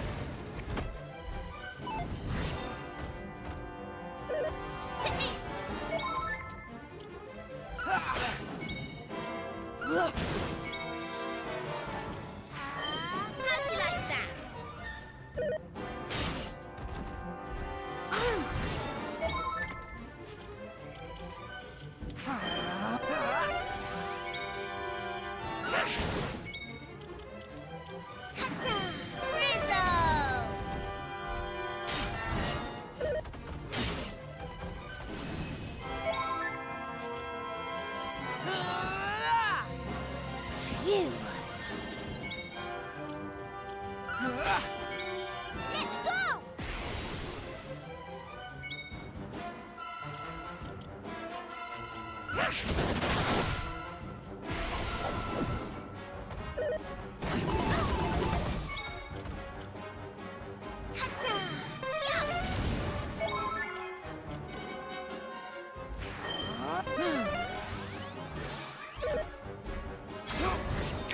How'd you like that? Phew. Let's go!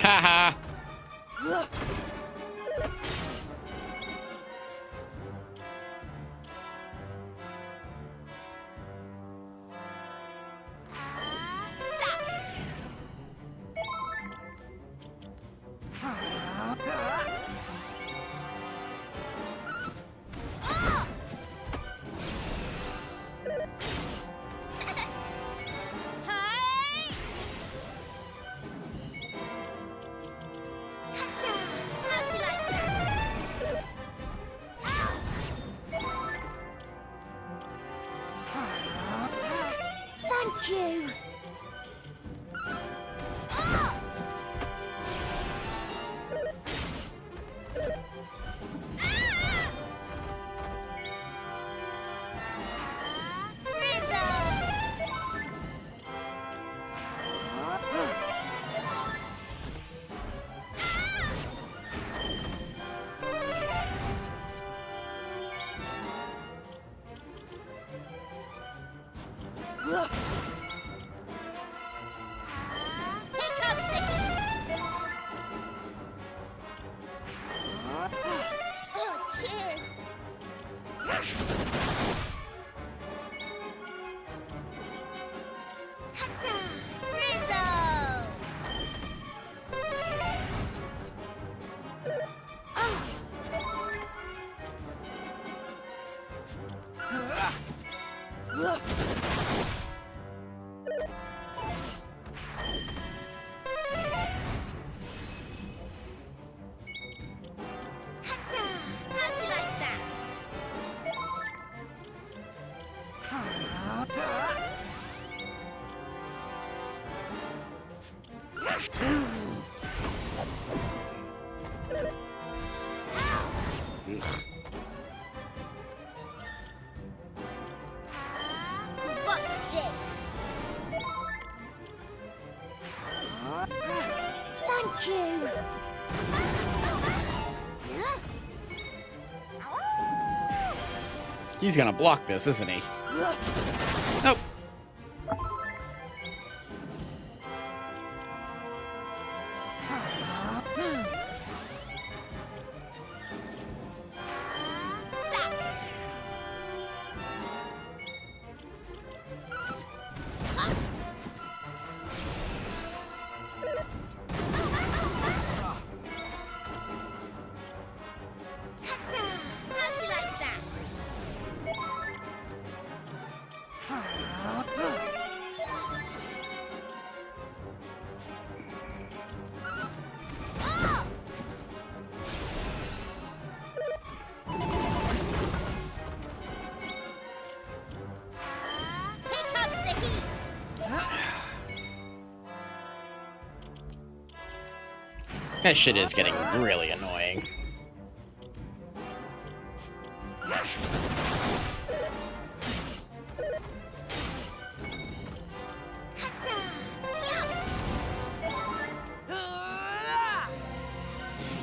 Haha. Thank you. How'd you like that? Watch this. Thank you. He's gonna block this, isn't he? Nope. How'd you like that? Here comes the heat. That shit is getting really annoying.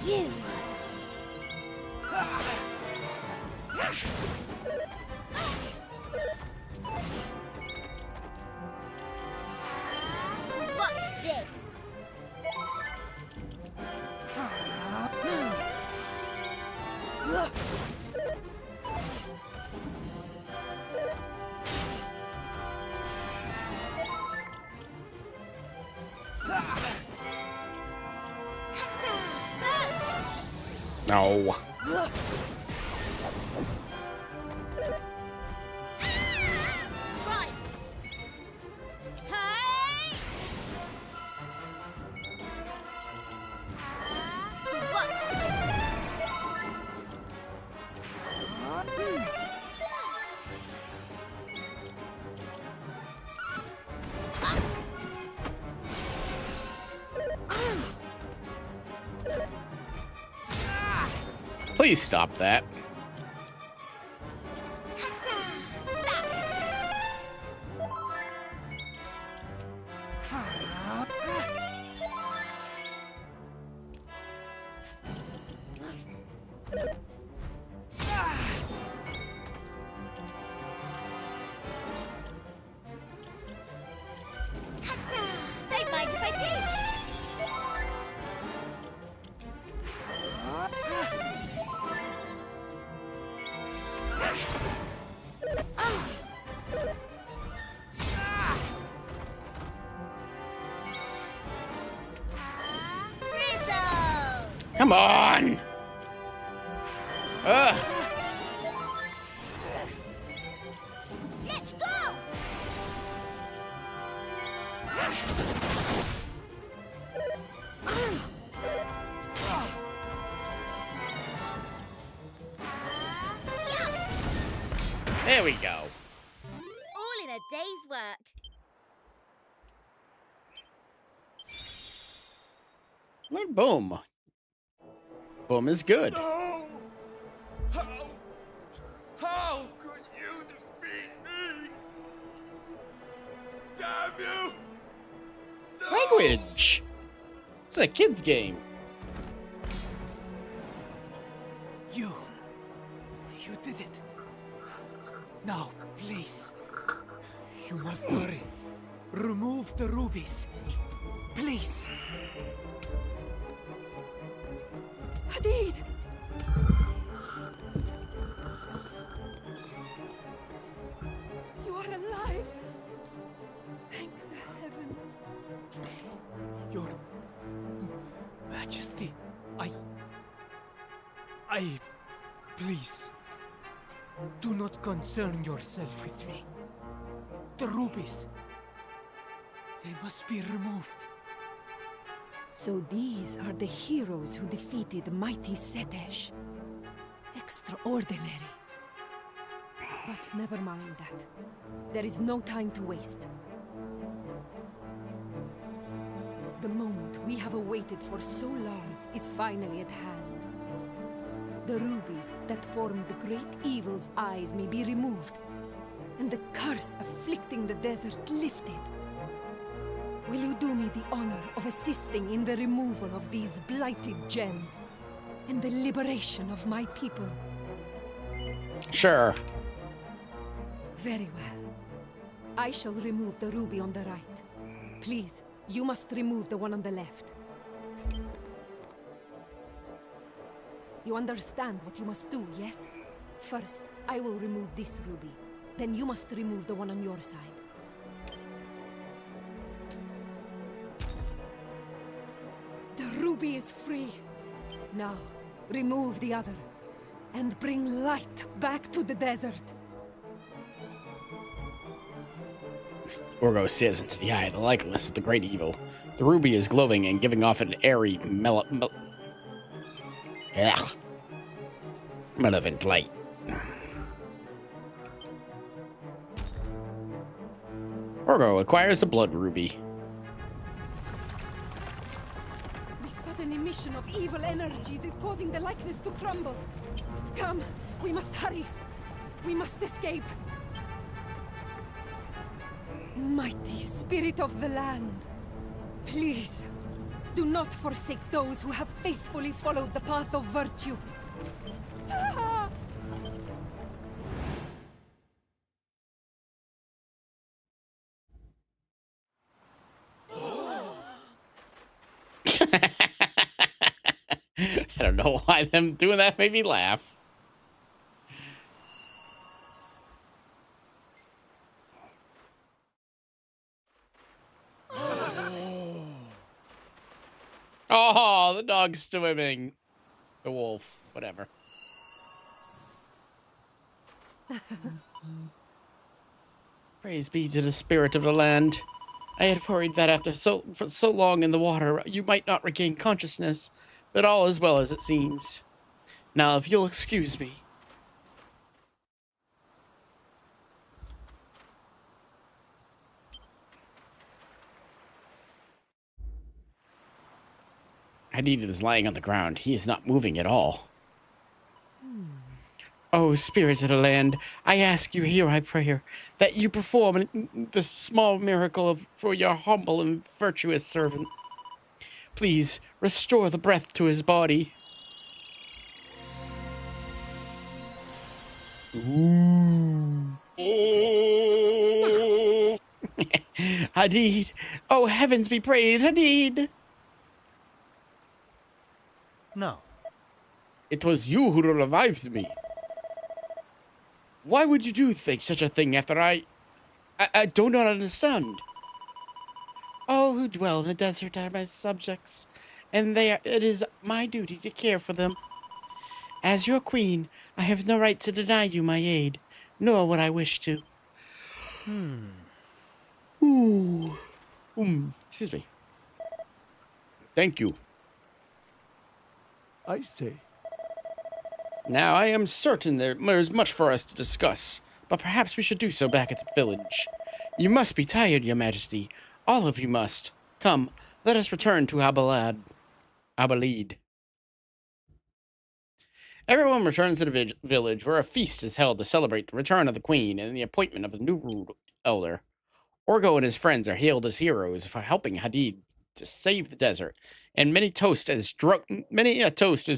You. Watch this. No. Right. Hey. Watch Please stop that. Don't mind if I do. Come on! Ugh! Let's go! There we go. All in a day's work. Well, boom. Boom is good. No! How could you defeat me? Damn you! Language! It's a kid's game. You did it. Now, please. You must hurry. Remove the rubies. Please. Hadid! You are alive! Thank the heavens. Your Majesty, I... Please. Do not concern yourself with me. The rubies. They must be removed. So these are the heroes who defeated mighty Setesh. Extraordinary. But never mind that. There is no time to waste. The moment we have awaited for so long is finally at hand. The rubies that form the great evil's eyes may be removed, and the curse afflicting the desert lifted. Will you do me the honor of assisting in the removal of these blighted gems and the liberation of my people? Sure. Very well. I shall remove the ruby on the right. Please, you must remove the one on the left. You understand what you must do, yes? First, I will remove this ruby. Then you must remove the one on your side. The ruby is free. Now, remove the other, and bring light back to the desert. Orgo stares into the eye of the likeness of the great evil. The ruby is glowing and giving off an airy, malevolent light. Orgo acquires the blood ruby. The sudden emission of evil energies is causing the likeness to crumble. Come, we must hurry. We must escape. Mighty spirit of the land, please, do not forsake those who have faithfully followed the path of virtue. I don't know why them doing that made me laugh. Oh, the dog's swimming. The wolf, whatever. Praise be to the spirit of the land. I had worried that after for so long in the water, you might not regain consciousness, but all is well as it seems. Now, if you'll excuse me. Hadid is lying on the ground. He is not moving at all. Oh, spirit of the land, I ask you, hear my prayer, that you perform the small miracle for your humble and virtuous servant. Please, restore the breath to his body. Hadid, oh heavens be praised, Hadid! No. It was you who revived me. Why would you do such a thing after I do not understand. All who dwell in the desert are my subjects, and it is my duty to care for them. As your queen, I have no right to deny you my aid, nor would I wish to. Excuse me. Thank you. I say. Now, I am certain there is much for us to discuss, but perhaps we should do so back at the village. You must be tired, your majesty. All of you must. Come, let us return to Al-Balad. Everyone returns to the village, where a feast is held to celebrate the return of the queen and the appointment of a new elder. Orgo and his friends are hailed as heroes for helping Hadid to save the desert, and many a toast is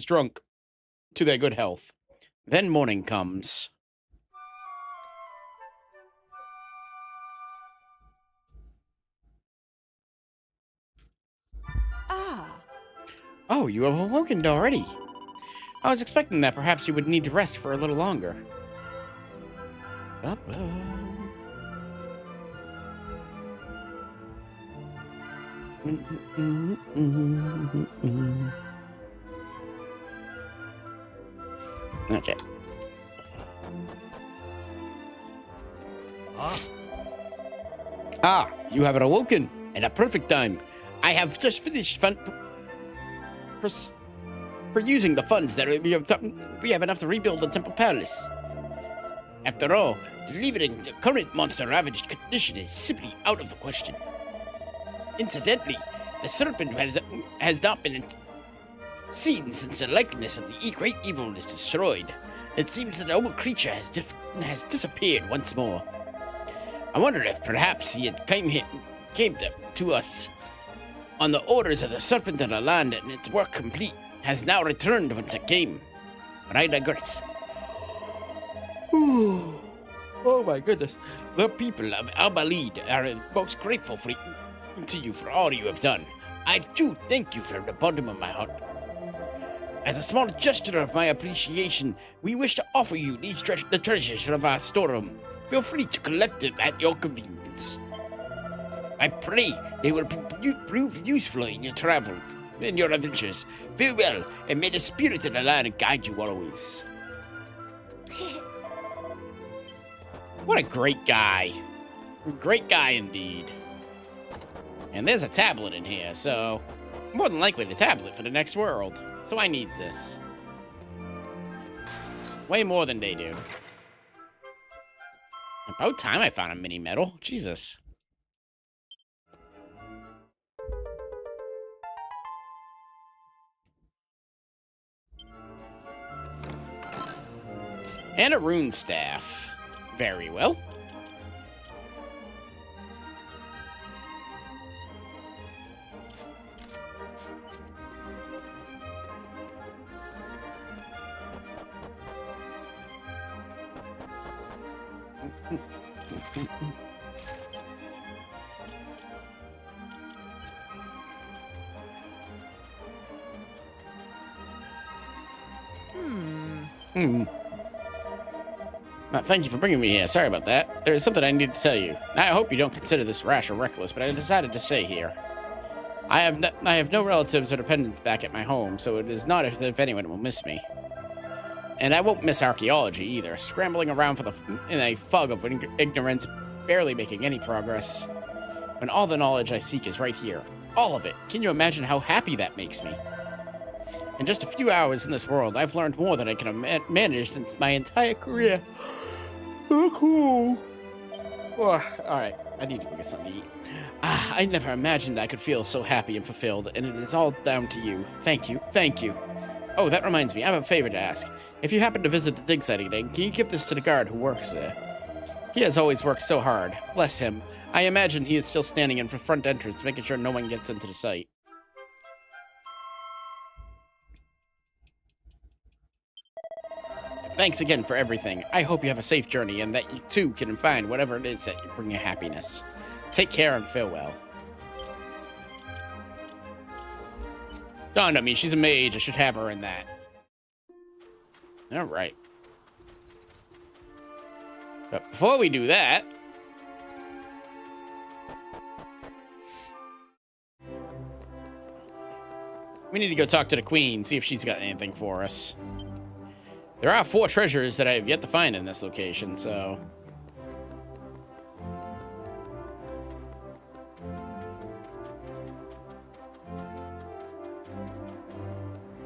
drunk to their good health. Then morning comes. Oh, you have awoken already. I was expecting that perhaps you would need to rest for a little longer. Okay. Ah, you have awoken, and a perfect time. I have just finished using the funds that we have enough to rebuild the Temple Palace. After all, to leave it in the current monster-ravaged condition is simply out of the question. Incidentally, the serpent has not been seen since the likeness of the great evil is destroyed. It seems the noble creature has disappeared once more. I wondered if perhaps he had came to us on the orders of the Serpent of the Land, and its work complete has now returned whence it came. But I digress. Oh my goodness. The people of Al-Balad are most grateful to you for all you have done. I do thank you from the bottom of my heart. As a small gesture of my appreciation, we wish to offer you the treasures of our storeroom. Feel free to collect them at your convenience. I pray they will prove useful in your travels and your adventures. Farewell, and may the spirit of the land guide you always. What a great guy. Great guy indeed. And there's a tablet in here, so more than likely the tablet for the next world. So I need this. Way more than they do. About time I found a mini medal. Jesus. And a rune staff. Very well. Thank you for bringing me here. Sorry about that. There is something I need to tell you. I hope you don't consider this rash or reckless, but I decided to stay here. I have no relatives or dependents back at my home, so it is not as if anyone will miss me. And I won't miss archaeology either, scrambling around in a fog of ignorance, barely making any progress. When all the knowledge I seek is right here. All of it. Can you imagine how happy that makes me? In just a few hours in this world, I've learned more than I can have managed in my entire career. Oh, cool. Oh, alright, I need to go get something to eat. I never imagined I could feel so happy and fulfilled, and it is all down to you. Thank you, thank you. Oh, that reminds me, I have a favor to ask. If you happen to visit the dig site again, can you give this to the guard who works there? He has always worked so hard. Bless him. I imagine he is still standing in the front entrance, making sure no one gets into the site. Thanks again for everything. I hope you have a safe journey and that you too can find whatever it is that you bring you happiness. Take care and farewell. Dawned on me, she's a mage. I should have her in that. All right. But before we do that, we need to go talk to the queen, see if she's got anything for us. There are 4 treasures that I have yet to find in this location, so...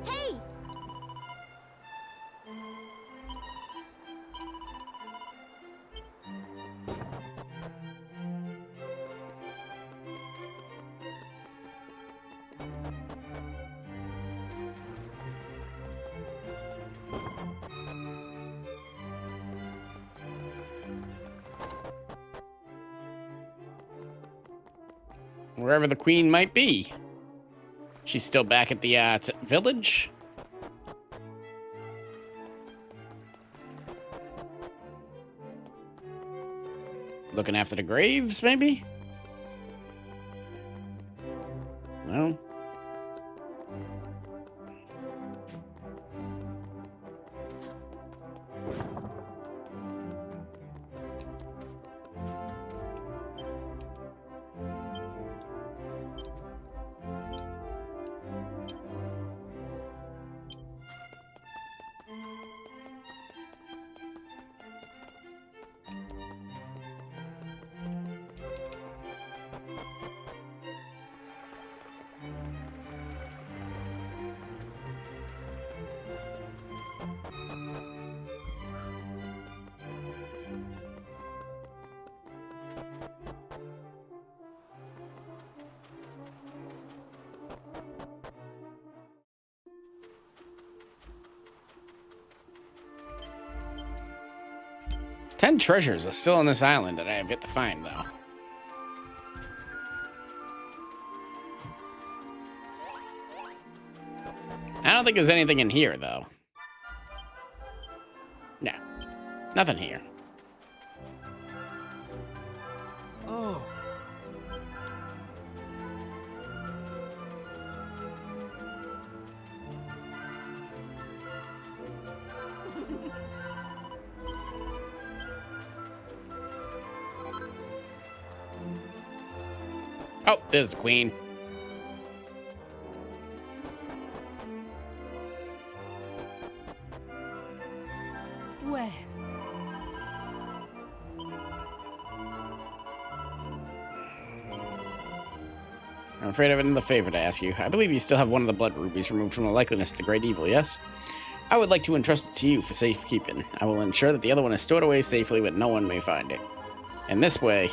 Hey! Wherever the queen might be. She's still back at the village. Looking after the graves, maybe? No. 10 treasures are still on this island that I have yet to find, though. I don't think there's anything in here, though. No, nothing here. Oh. Oh, there's the queen. Well, I'm afraid I have another favor to ask you. I believe you still have one of the blood rubies removed from the likeliness to the great evil, yes? I would like to entrust it to you for safekeeping. I will ensure that the other one is stored away safely, but no one may find it. And this way,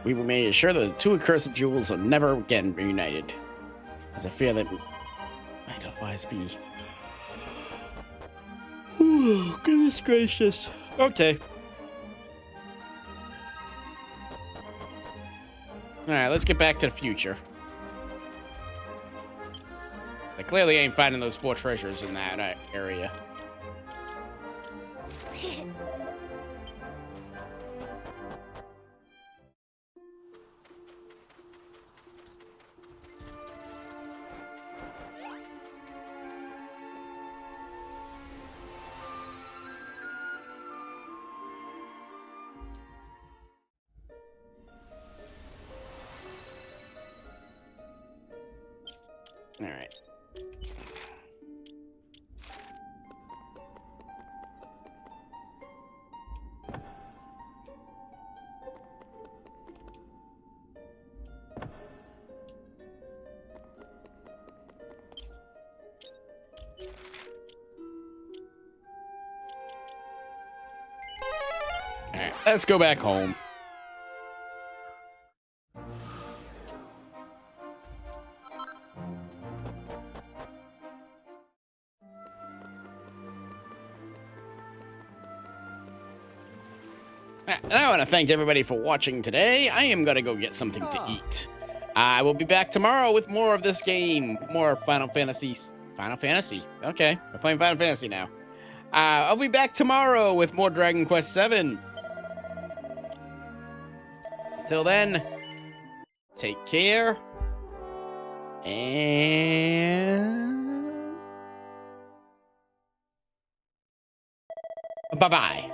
we may assure that the two accursed jewels will never again be reunited, as I fear that might otherwise be. Ooh, goodness gracious. Okay. Alright, let's get back to the future. I clearly ain't finding those 4 treasures in that area. All right. All right, let's go back home. And I want to thank everybody for watching today. I am going to go get something to eat. I will be back tomorrow with more of this game. More Final Fantasy. Final Fantasy. Okay, we're playing Final Fantasy now. I'll be back tomorrow with more Dragon Quest VII. Until then, take care. And bye-bye.